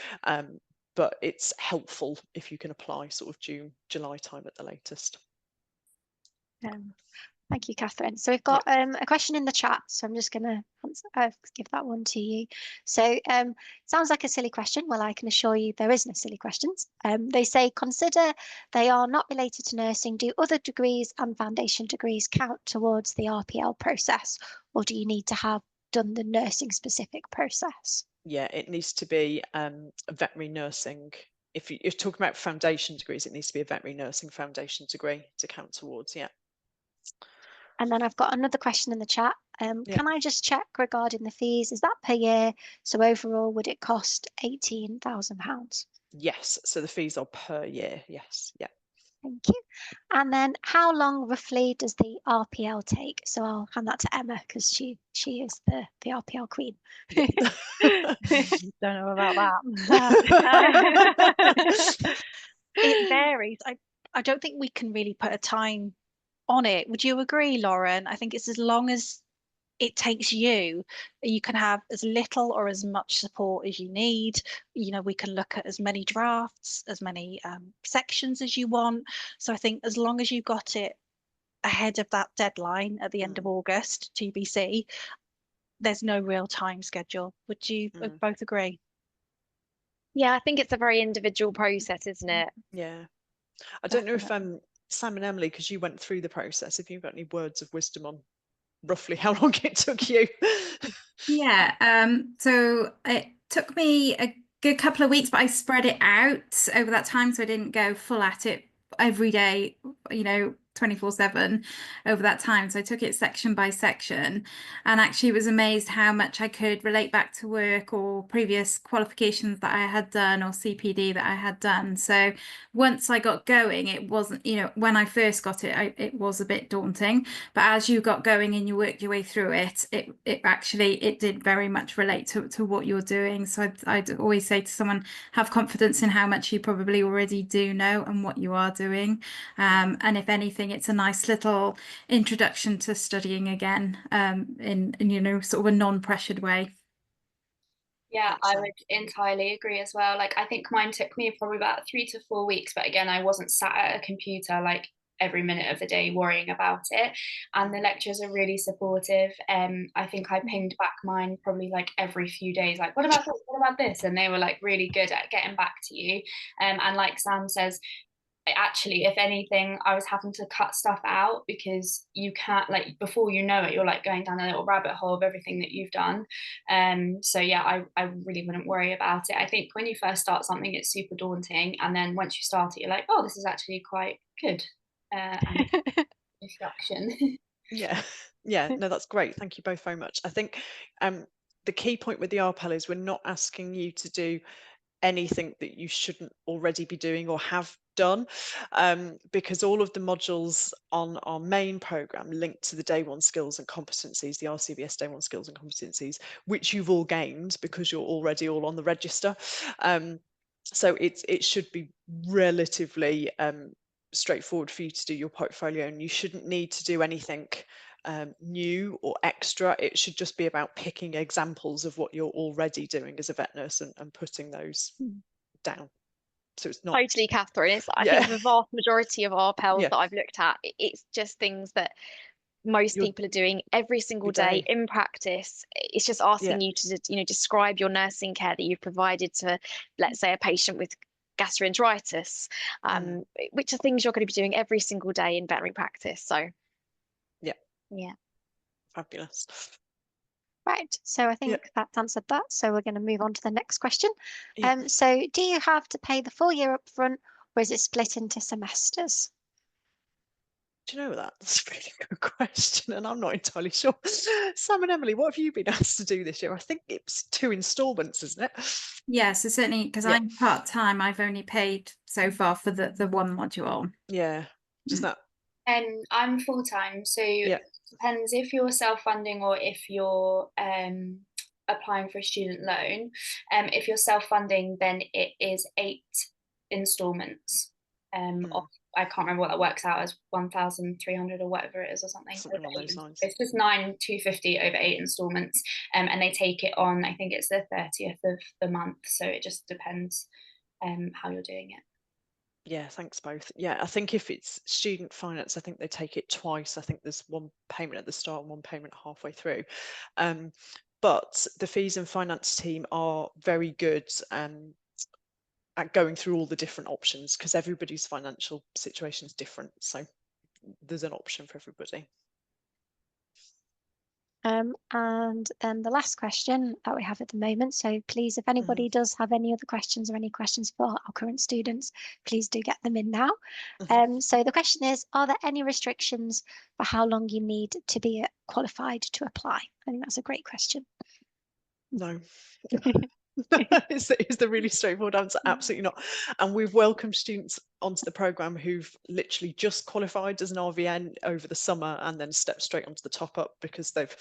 but it's helpful if you can apply sort of June, July time at the latest. Thank you, Catherine. So we've got a question in the chat, so I'm just going to give that one to you. So sounds like a silly question. Well, I can assure you there is no silly questions. They say, consider they are not related to nursing. Do other degrees and foundation degrees count towards the RPL process, or do you need to have done the nursing specific process? Yeah, it needs to be a veterinary nursing. If you're talking about foundation degrees, it needs to be a veterinary nursing foundation degree to count towards, yeah. And then I've got another question in the chat. Can I just check regarding the fees? Is that per year? So overall, would it cost £18,000? Yes, so the fees are per year, yes, yeah. Thank you. And then how long roughly does the RPL take? So I'll hand that to Emma because she is the RPL queen. Don't know about that. It varies. I don't think we can really put a time on it. Would you agree, Lauren? I think it's as long as it takes you can have as little or as much support as you need. You know, we can look at as many drafts, as many sections as you want. So I think as long as you got it ahead of that deadline at the end of August, TBC, there's no real time schedule. Would you both agree? Yeah, I think it's a very individual process, isn't it? Yeah. I don't know if Sam and Emily, because you went through the process, if you've got any words of wisdom on roughly how long it took you. Yeah, so it took me a good couple of weeks, but I spread it out over that time, so I didn't go full at it every day, 24/7 over that time. So I took it section by section, and actually was amazed how much I could relate back to work or previous qualifications that I had done or CPD that I had done. So once I got going, it wasn't, when I first got it, it was a bit daunting, but as you got going and you worked your way through it, it did very much relate to what you're doing. So I'd always say to someone, have confidence in how much you probably already do know and what you are doing. And if anything, it's a nice little introduction to studying again, in sort of a non-pressured way. Yeah, I would entirely agree as well. Like, I think mine took me probably about 3 to 4 weeks, but again, I wasn't sat at a computer like every minute of the day worrying about it, and the lecturers are really supportive. I think I pinged back mine probably like every few days, like, what about this, what about this, and they were like really good at getting back to you. And like Sam says, actually, if anything, I was having to cut stuff out because you can't, like, before you know it, you're like going down a little rabbit hole of everything that you've done. So yeah, I really wouldn't worry about it. I think when you first start something, it's super daunting, and then once you start it, you're like, oh, this is actually quite good. Introduction. Yeah, no, that's great. Thank you both very much. I think the key point with the RPEL is we're not asking you to do anything that you shouldn't already be doing or have done, because all of the modules on our main program link to the day one skills and competencies, the RCVS day one skills and competencies, which you've all gained because you're already all on the register. So it should be relatively straightforward for you to do your portfolio, and you shouldn't need to do anything new or extra. It should just be about picking examples of what you're already doing as a vet nurse and putting those down. So it's not totally, Catherine. I think the vast majority of RPELs that I've looked at, it's just things that most people are doing every single day in practice. It's just asking you to describe your nursing care that you've provided to, let's say, a patient with gastroenteritis, which are things you're going to be doing every single day in veterinary practice. So yeah. Fabulous. Right, so I think Yeah. that's answered that. So we're going to move on to the next question. Yeah. So do you have to pay the full year up front, or is it split into semesters? Do you know that? That's a really good question, and I'm not entirely sure. Sam and Emily, what have you been asked to do this year? I think it's 2 installments, isn't it? Yeah, so certainly because Yeah. I'm part-time, I've only paid so far for the one module. Yeah. Does that? I'm full-time, so Yeah. depends if you're self-funding or if you're applying for a student loan. If you're self-funding, then it is 8 installments. Of, I can't remember what that works out as, 1,300 or whatever it is, or something. Something along those lines. It's just 9,250 over 8 installments, and they take it on, I think it's the 30th of the month, so it just depends how you're doing it. Yeah, thanks both. Yeah, I think if it's student finance, I think they take it twice. I think there's one payment at the start and one payment halfway through. But the fees and finance team are very good at going through all the different options, because everybody's financial situation is different. So there's an option for everybody. And then the last question that we have at the moment. So please, if anybody does have any other questions or any questions for our current students, please do get them in now. So the question is, are there any restrictions for how long you need to be qualified to apply? I think that's a great question. No. Is the really straightforward answer. Absolutely not. And we've welcomed students onto the programme who've literally just qualified as an RVN over the summer and then stepped straight onto the top up because they've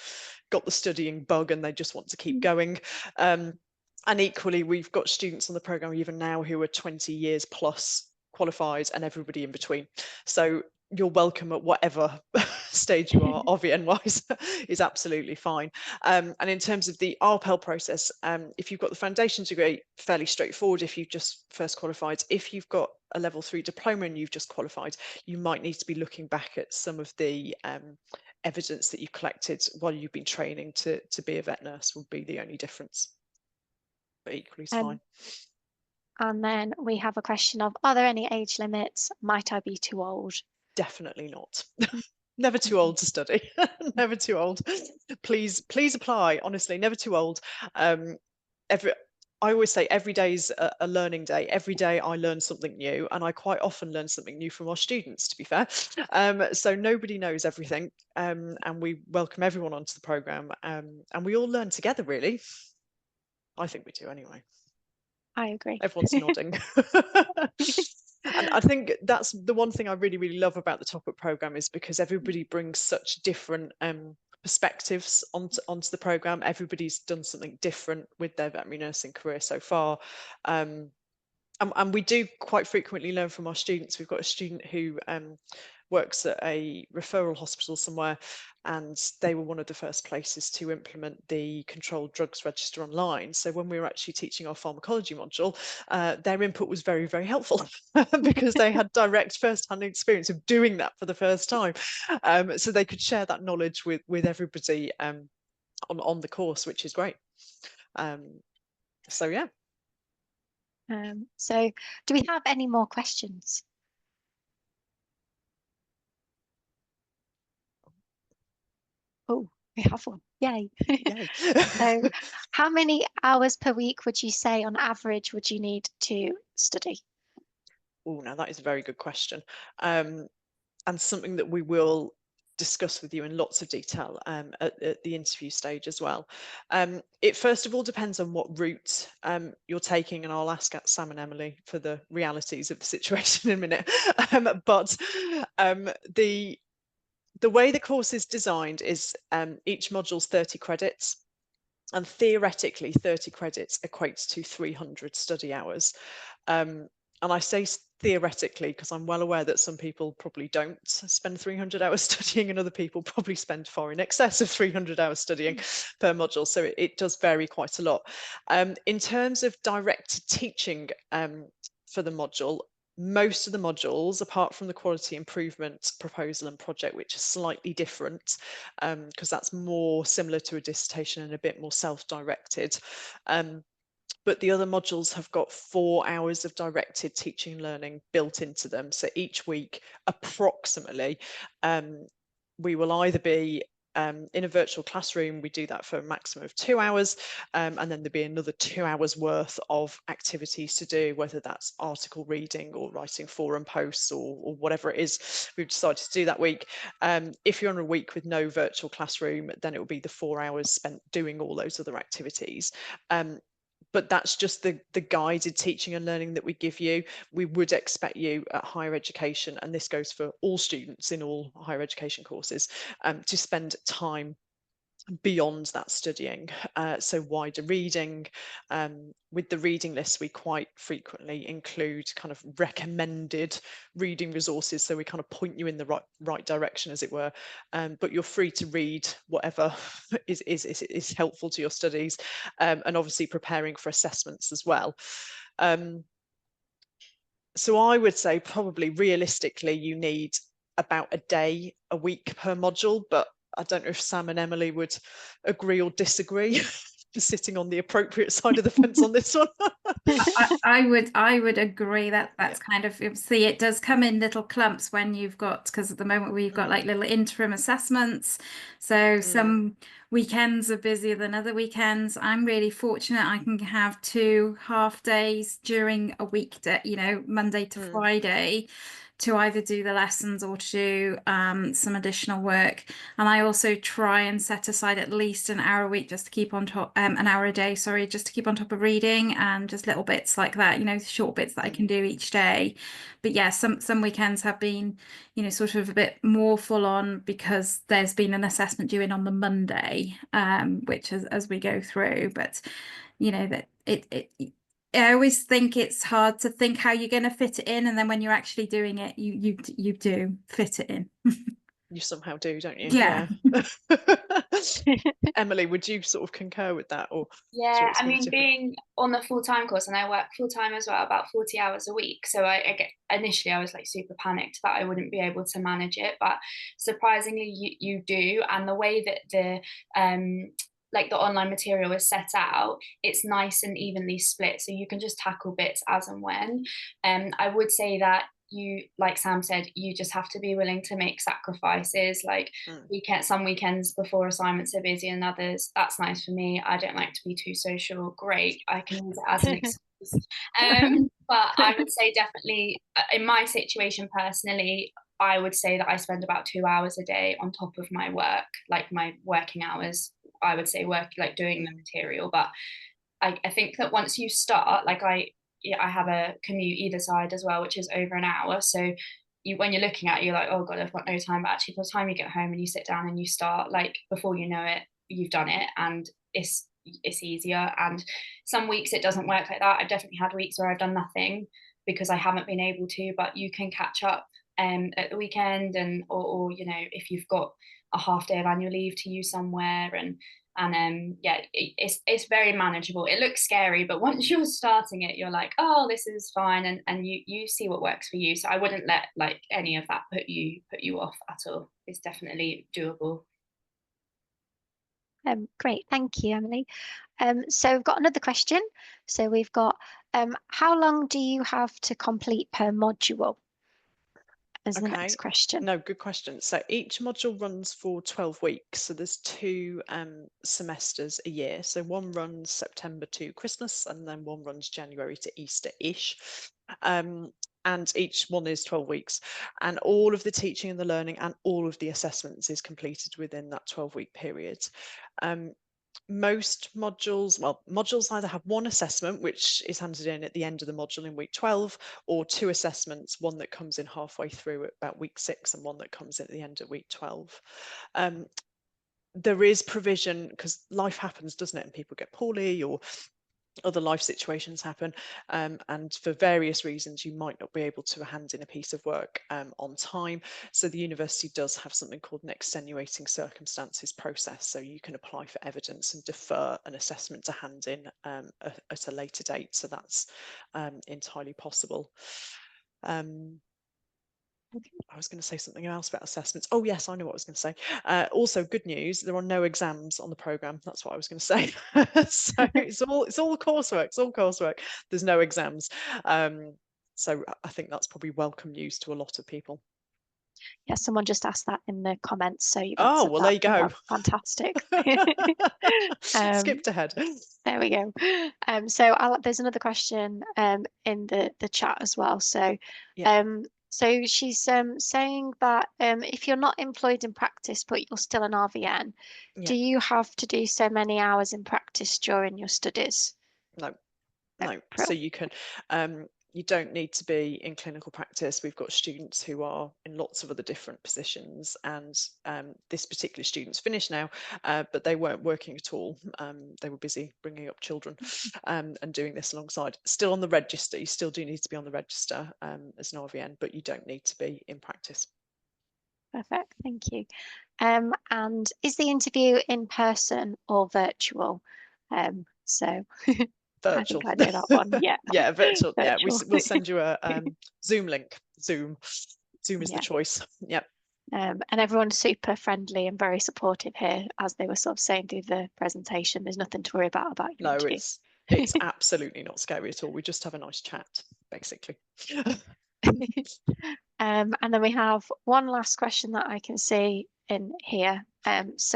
got the studying bug and they just want to keep going. And equally, we've got students on the programme even now who are 20 years plus qualified, and everybody in between. So you're welcome at whatever stage you are, RVN wise, is absolutely fine. And in terms of the RPEL process, if you've got the foundation degree, fairly straightforward if you've just first qualified. If you've got a level 3 diploma and you've just qualified, you might need to be looking back at some of the evidence that you've collected while you've been training to be a vet nurse, would be the only difference. But equally, it's fine. And then we have a question of, are there any age limits? Might I be too old? Definitely not. Never too old to study. Never too old. Please apply. Honestly, never too old. I always say every day's a learning day. Every day I learn something new, and I quite often learn something new from our students, to be fair. So nobody knows everything, and we welcome everyone onto the programme, and we all learn together, really. I think we do anyway. I agree. Everyone's nodding. And I think that's the one thing I really, really love about the Top Up programme, is because everybody brings such different perspectives onto the programme. Everybody's done something different with their veterinary nursing career so far. And we do quite frequently learn from our students. We've got a student who works at a referral hospital somewhere, and they were one of the first places to implement the controlled drugs register online. So when we were actually teaching our pharmacology module, their input was very, very helpful because they had direct first-hand experience of doing that for the first time. So they could share that knowledge with everybody on the course, which is great. So yeah. So do we have any more questions? Oh, we have one. Yay. Yay. So how many hours per week would you say on average would you need to study? Oh, now that is a very good question. And something that we will discuss with you in lots of detail at the interview stage as well. It first of all depends on what route you're taking, and I'll ask Sam and Emily for the realities of the situation in a minute. But the way the course is designed is each module's 30 credits, and theoretically 30 credits equates to 300 study hours. And I say theoretically because I'm well aware that some people probably don't spend 300 hours studying, and other people probably spend far in excess of 300 hours studying per module. So it does vary quite a lot. In terms of direct teaching for the module, most of the modules, apart from the quality improvement proposal and project, which are slightly different because that's more similar to a dissertation and a bit more self-directed. But the other modules have got 4 hours of directed teaching and learning built into them. So each week, approximately, we will either be in a virtual classroom, we do that for a maximum of 2 hours, and then there'd be another 2 hours worth of activities to do, whether that's article reading or writing forum posts or whatever it is we've decided to do that week. If you're on a week with no virtual classroom, then it will be the 4 hours spent doing all those other activities. But that's just the guided teaching and learning that we give you. We would expect you at higher education, and this goes for all students in all higher education courses, to spend time beyond that studying, so wider reading. With the reading list, we quite frequently include kind of recommended reading resources, so we kind of point you in the right direction, as it were, but you're free to read whatever is helpful to your studies, and obviously preparing for assessments as well. So I would say probably realistically you need about a day a week per module, but I don't know if Sam and Emily would agree or disagree. Sitting on the appropriate side of the fence on this one. I would agree that that's kind of, see, it does come in little clumps when you've got, because at the moment we've got like little interim assessments, so some weekends are busier than other weekends. I'm really fortunate I can have 2 half days during a weekday, you know, Monday to Friday, to either do the lessons or to do some additional work. And I also try and set aside at least an hour a week just to keep on top, an hour a day, sorry, just to keep on top of reading, and just little bits like that, you know, short bits that I can do each day. But yeah, some weekends have been, you know, sort of a bit more full on because there's been an assessment due in on the Monday, which as we go through. But you know, that I always think it's hard to think how you're going to fit it in, and then when you're actually doing it, you do fit it in. You somehow do, don't you? Yeah. Emily, would you sort of concur with that, or? Yeah, I mean, being on the full-time course, and I work full-time as well, about 40 hours a week. So I get, initially I was like super panicked that I wouldn't be able to manage it, but surprisingly you do. And the way that the like the online material is set out, it's nice and evenly split, so you can just tackle bits as and when. I would say that you, like Sam said, you just have to be willing to make sacrifices, like some weekends before assignments are busy and others. That's nice for me. I don't like to be too social. Great, I can use it as an excuse. But I would say definitely in my situation personally, I would say that I spend about 2 hours a day on top of my work, like my working hours. I would say work, like doing the material. But I think that once you start, like I have a commute either side as well, which is over an hour. So when you're looking at it, you're like, oh God, I've got no time. But actually, by the time you get home and you sit down and you start, like before you know it, you've done it, and it's easier. And some weeks it doesn't work like that. I've definitely had weeks where I've done nothing because I haven't been able to, but you can catch up at the weekend, and or you know, if you've got a half day of annual leave to use somewhere, and yeah, it's very manageable. It looks scary, but once you're starting it, you're like, oh, this is fine, and you see what works for you. So I wouldn't let like any of that put you off at all. It's definitely doable. Great, thank you, Emily. So we've got another question. So we've got, how long do you have to complete per module? As the next question. No, good question. So each module runs for 12 weeks. So there's 2 semesters a year. So one runs September to Christmas, and then one runs January to Easter-ish. And each one is 12 weeks. And all of the teaching and the learning and all of the assessments is completed within that 12-week period. Most modules, well, modules either have one assessment, which is handed in at the end of the module in week 12, or 2 assessments, one that comes in halfway through at about week 6 and one that comes in at the end of week 12. There is provision, because life happens, doesn't it? And people get poorly or other life situations happen, and for various reasons you might not be able to hand in a piece of work on time. So the university does have something called an extenuating circumstances process, so you can apply for evidence and defer an assessment to hand in at a later date. So that's entirely possible. I was going to say something else about assessments. Oh yes, I know what I was going to say. Also, good news, there are no exams on the programme. That's what I was going to say. So it's all coursework. It's all coursework. There's no exams. So I think that's probably welcome news to a lot of people. Yeah, someone just asked that in the comments, so you've Oh, answered well, that. there you go. Fantastic. Skipped ahead. There we go. There's another question in the chat as well. So Yeah. so she's saying that if you're not employed in practice but you're still an RVN, Yeah. do you have to do so many hours in practice during your studies? No. No, No. So you can you don't need to be in clinical practice. We've got students who are in lots of other different positions, and this particular student's finished now, but they weren't working at all. They were busy bringing up children and doing this alongside. Still on the register, you still do need to be on the register as an RVN, but you don't need to be in practice. Perfect, thank you. And is the interview in person or virtual? So Virtual. I think I know that one. Yeah. Yeah, virtual. Yeah, Virtual. we'll send you a Zoom link. Zoom is Yeah. the choice. Yep. And everyone's super friendly and very supportive here, as they were sort of saying through the presentation. There's nothing to worry about your No, interview. it's absolutely not scary at all. We just have a nice chat, basically. And then we have one last question that I can see in here. This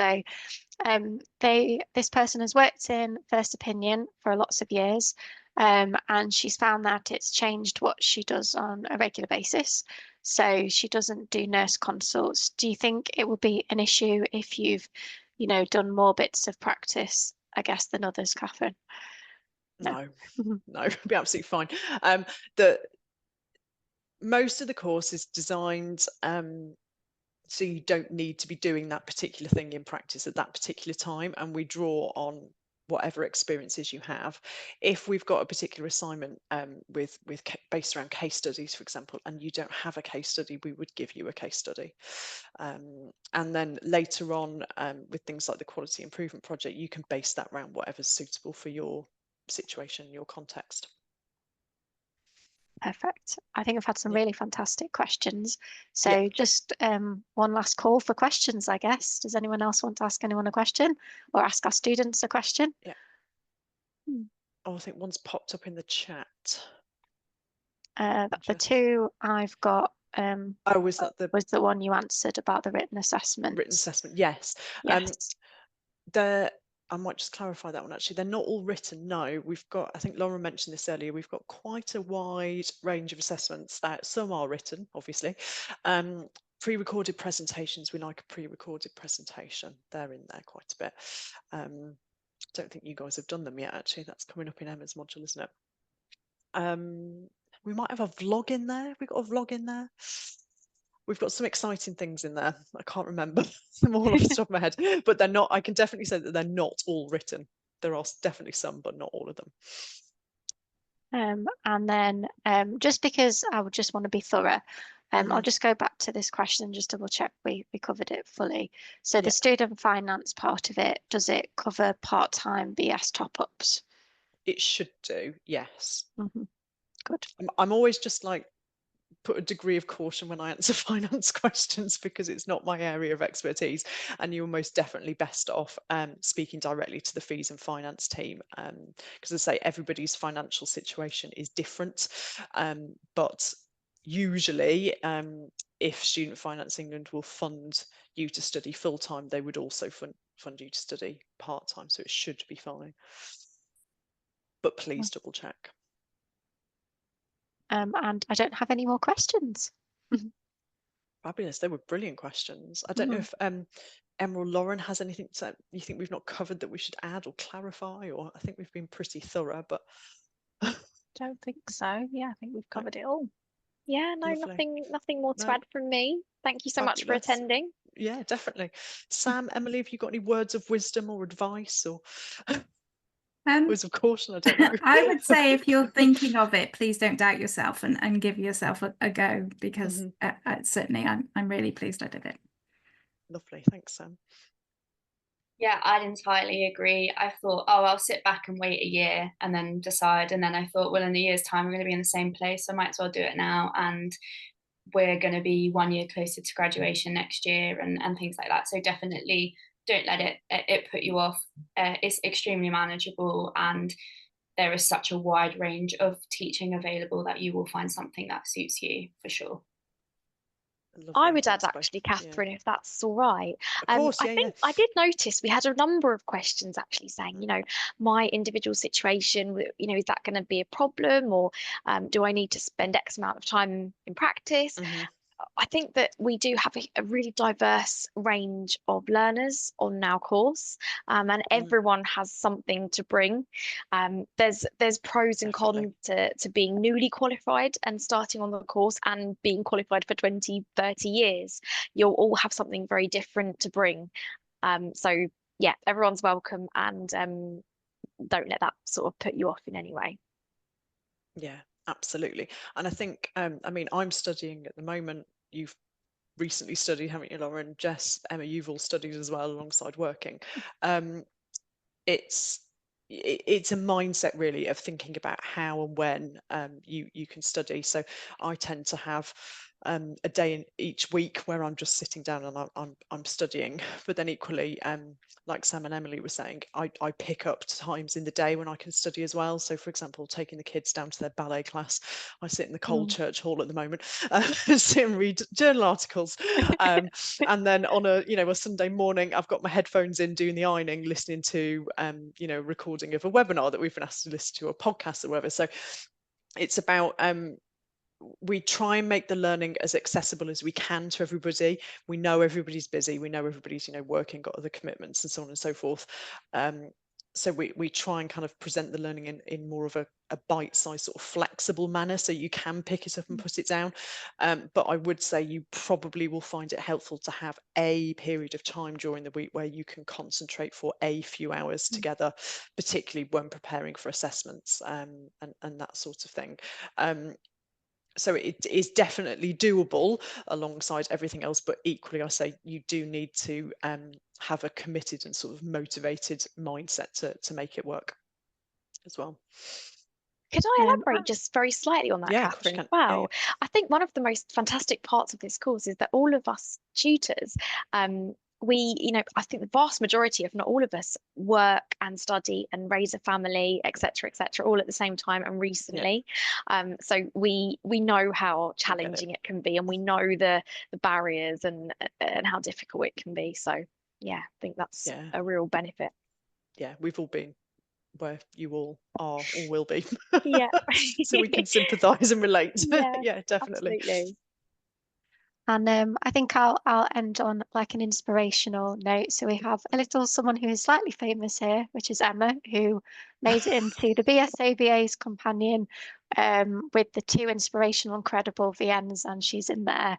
person has worked in first opinion for lots of years, and she's found that it's changed what she does on a regular basis. So she doesn't do nurse consults. Do you think it would be an issue if you've, done more bits of practice, I guess, than others, Catherine? No, it'd be absolutely fine. The most of the course is designed so you don't need to be doing that particular thing in practice at that particular time, and we draw on whatever experiences you have. If we've got a particular assignment based around case studies, for example, and you don't have a case study, we would give you a case study. And then later on with things like the quality improvement project, you can base that around whatever's suitable for your situation, your context. Perfect. I think I've had some really fantastic questions. So Yeah. just one last call for questions, I guess. Does anyone else want to ask anyone a question or ask our students a question? Yeah. Oh, I think one's popped up in the chat. The two I've got was that was the one you answered about the written assessment. Written assessment, yes. Yes. I might just clarify that one actually. They're not all written, no. We've got, I think Lauren mentioned this earlier, we've got quite a wide range of assessments. Some are written, obviously. Pre-recorded presentations, we like a pre-recorded presentation. They're in there quite a bit. Don't think you guys have done them yet, actually. That's coming up in Emma's module, isn't it? We might have a vlog in there. We've got a vlog in there. We've got some exciting things in there. I can't remember them all off the top of my head, but they're not, I can definitely say that they're not all written. There are definitely some, but not all of them. And then just because I would just want to be thorough, I'll just go back to this question and just double check we covered it fully. So the student finance part of it, does it cover part-time BS top-ups? It should do, yes. Good. I'm always just like, put a degree of caution when I answer finance questions because it's not my area of expertise, and you're most definitely best off speaking directly to the fees and finance team, because as I say, everybody's financial situation is different, but usually if Student Finance England will fund you to study full-time, they would also fund you to study part-time, so it should be fine, but please double check. And I don't have any more questions. Fabulous. They were brilliant questions. I don't know if Emma or Lauren has anything that you think we've not covered that we should add or clarify, or I think we've been pretty thorough, but Don't think so. Yeah, I think we've covered it all. Yeah, no, Lovely. nothing more to No. add from me. Thank you so much for Fabulous. attending. Yeah, definitely. Sam, Emily, have you got any words of wisdom or advice or words of caution? I don't know. I would say if you're thinking of it, please don't doubt yourself and give yourself a go, because certainly I'm really pleased I did it. Lovely. Thanks, Sam. Yeah, I'd entirely agree. I thought, oh, I'll sit back and wait a year and then decide. And then I thought, well, in a year's time, we're going to be in the same place, so I might as well do it now. And we're going to be 1 year closer to graduation next year and things like that. So definitely don't let it put you off. It's extremely manageable, and there is such a wide range of teaching available that you will find something that suits you for sure. I Lovely, would add thanks both. actually, Yeah. Catherine, if that's all right. Of course, I yeah, think I did notice we had a number of questions actually saying, you know, my individual situation, you know, is that going to be a problem, or do I need to spend X amount of time in practice? yeah. I think that we do have a really diverse range of learners on our course, and everyone has something to bring. There's pros and Definitely. cons to being newly qualified and starting on the course, and being qualified for 20, 30 years. You'll all have something very different to bring. So yeah, everyone's welcome, and don't let that sort of put you off in any way. Yeah, absolutely. And I think, I mean, I'm studying at the moment. You've recently studied, haven't you, Lauren? Jess, Emma, you've all studied as well alongside working. It's a mindset really of thinking about how and when you can study. So I tend to have a day in each week where I'm just sitting down and I'm studying. But then equally, like Sam and Emily were saying, I pick up times in the day when I can study as well. So for example, taking the kids down to their ballet class, I sit in the cold church hall at the moment, sit and read journal articles, and then on a Sunday morning, I've got my headphones in doing the ironing, listening to recording of a webinar that we've been asked to listen to, a podcast or whatever. So it's about we try and make the learning as accessible as we can to everybody. We know everybody's busy. We know everybody's working, got other commitments and so on and so forth. So we try and kind of present the learning in more of a bite-sized sort of flexible manner, so you can pick it up and put it down. But I would say you probably will find it helpful to have a period of time during the week where you can concentrate for a few hours together, particularly when preparing for assessments and that sort of thing. So it is definitely doable alongside everything else, but equally I say you do need to have a committed and sort of motivated mindset to make it work as well. Could I elaborate just very slightly on that, Yeah, of course you Catherine, as can. well? Yeah. I think one of the most fantastic parts of this course is that all of us tutors, I think the vast majority, if not all of us, work and study and raise a family, etc., all at the same time and recently. So we know how challenging it can be, and we know the barriers and how difficult it can be. So yeah, I think that's a real benefit. Yeah, we've all been where you all are or will be. Yeah. So we can sympathise and relate. Yeah, definitely. Absolutely. And I think I'll end on like an inspirational note. So we have a little someone who is slightly famous here, which is Emma, who made it into the BSABA's companion with the 2 inspirational, incredible VNs, and she's in there,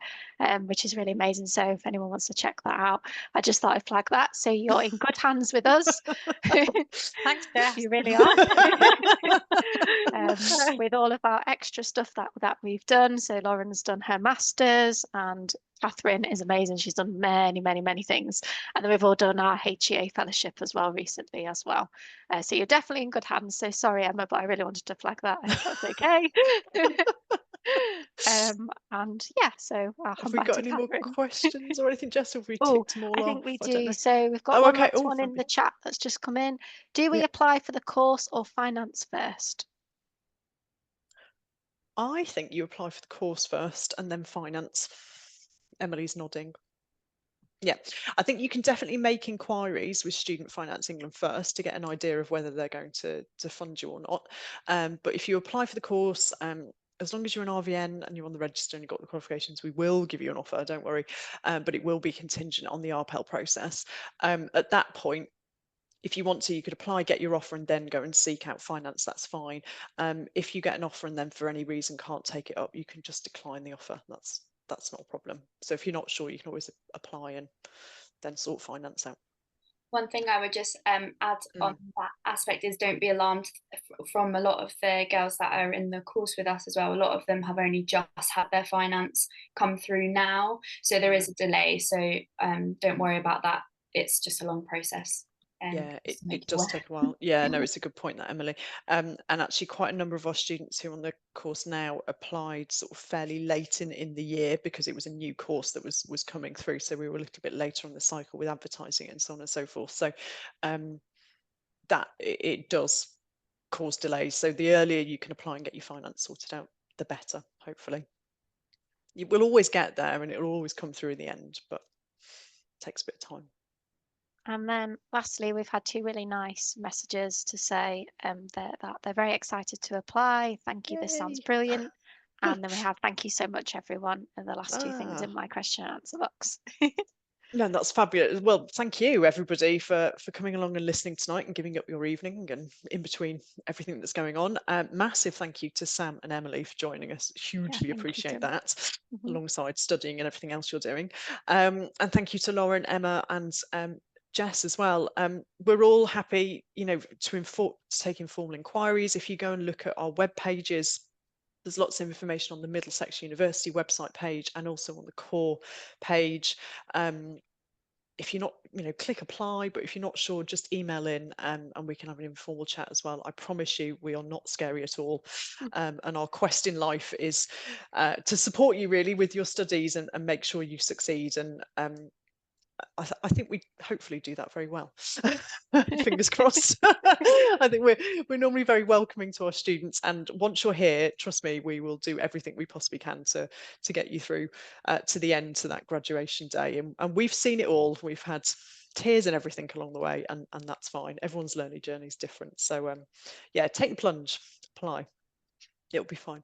which is really amazing. So if anyone wants to check that out, I just thought I'd flag that. So you're in good hands with us. Thanks, Jess. You really are. With all of our extra stuff that we've done. So Lauren's done her masters, and Catherine is amazing. She's done many, many, many things. And then we've all done our HEA fellowship as well recently as well. So you're definitely in good hands. So sorry, Emma, but I really wanted to flag that. I hope that's okay. And yeah, so I'll Have come we back got to any more Catherine. questions or anything, Jess? Have we Oh, ticked them all I off? think we I don't do. know. So we've got Oh, one okay. last one in the fabulous. chat that's just come in. Do we Yeah. apply for the course or finance first? I think you apply for the course first and then finance. Emily's nodding. Yeah, I think you can definitely make inquiries with Student Finance England first to get an idea of whether they're going to fund you or not. But if you apply for the course, as long as you're an RVN and you're on the register and you've got the qualifications, we will give you an offer, don't worry. But it will be contingent on the RPEL process. At that point, if you want to, you could apply, get your offer, and then go and seek out finance. That's fine. If you get an offer and then for any reason can't take it up, you can just decline the offer. That's not a problem. So if you're not sure, you can always apply and then sort finance out. One thing I would just add on that aspect is don't be alarmed from a lot of the girls that are in the course with us as well. A lot of them have only just had their finance come through now. So there is a delay. So don't worry about that. It's just a long process. Yeah, it does take a while. Yeah, no, it's a good point, that, Emily. And actually quite a number of our students who are on the course now applied sort of fairly late in the year, because it was a new course that was coming through. So we were a little bit later on the cycle with advertising and so on and so forth. So that it does cause delays. So the earlier you can apply and get your finance sorted out, the better, hopefully. you will always get there, and it will always come through in the end, but it takes a bit of time. And then lastly, we've had 2 really nice messages to say that they're very excited to apply. Thank you, this sounds Yay. brilliant. And then we have thank you so much, everyone, are the last 2 things Ah. in my question and answer box. No, that's fabulous. Well, thank you everybody for coming along and listening tonight and giving up your evening and in between everything that's going on. Massive thank you to Sam and Emily for joining us. Hugely thank you appreciate so that, Mhm. alongside studying and everything else you're doing. And thank you to Lauren, Emma, and Jess as well. We're all happy, you know, to take informal inquiries. If you go and look at our web pages, there's lots of information on the Middlesex University website page and also on the core page. If you're not, you know, click apply, but if you're not sure, just email in and we can have an informal chat as well. I promise you, we are not scary at all. And our quest in life is to support you really with your studies and make sure you succeed. And I think we hopefully do that very well. Fingers crossed. I think we're normally very welcoming to our students, and once you're here, trust me, we will do everything we possibly can to get you through to the end, to that graduation day. And we've seen it all. We've had tears and everything along the way, and that's fine. Everyone's learning journey is different. So yeah, take the plunge, apply. It'll be fine.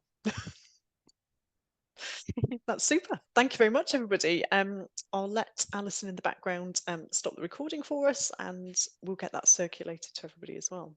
That's super. Thank you very much, everybody. I'll let Alison in the background stop the recording for us, and we'll get that circulated to everybody as well.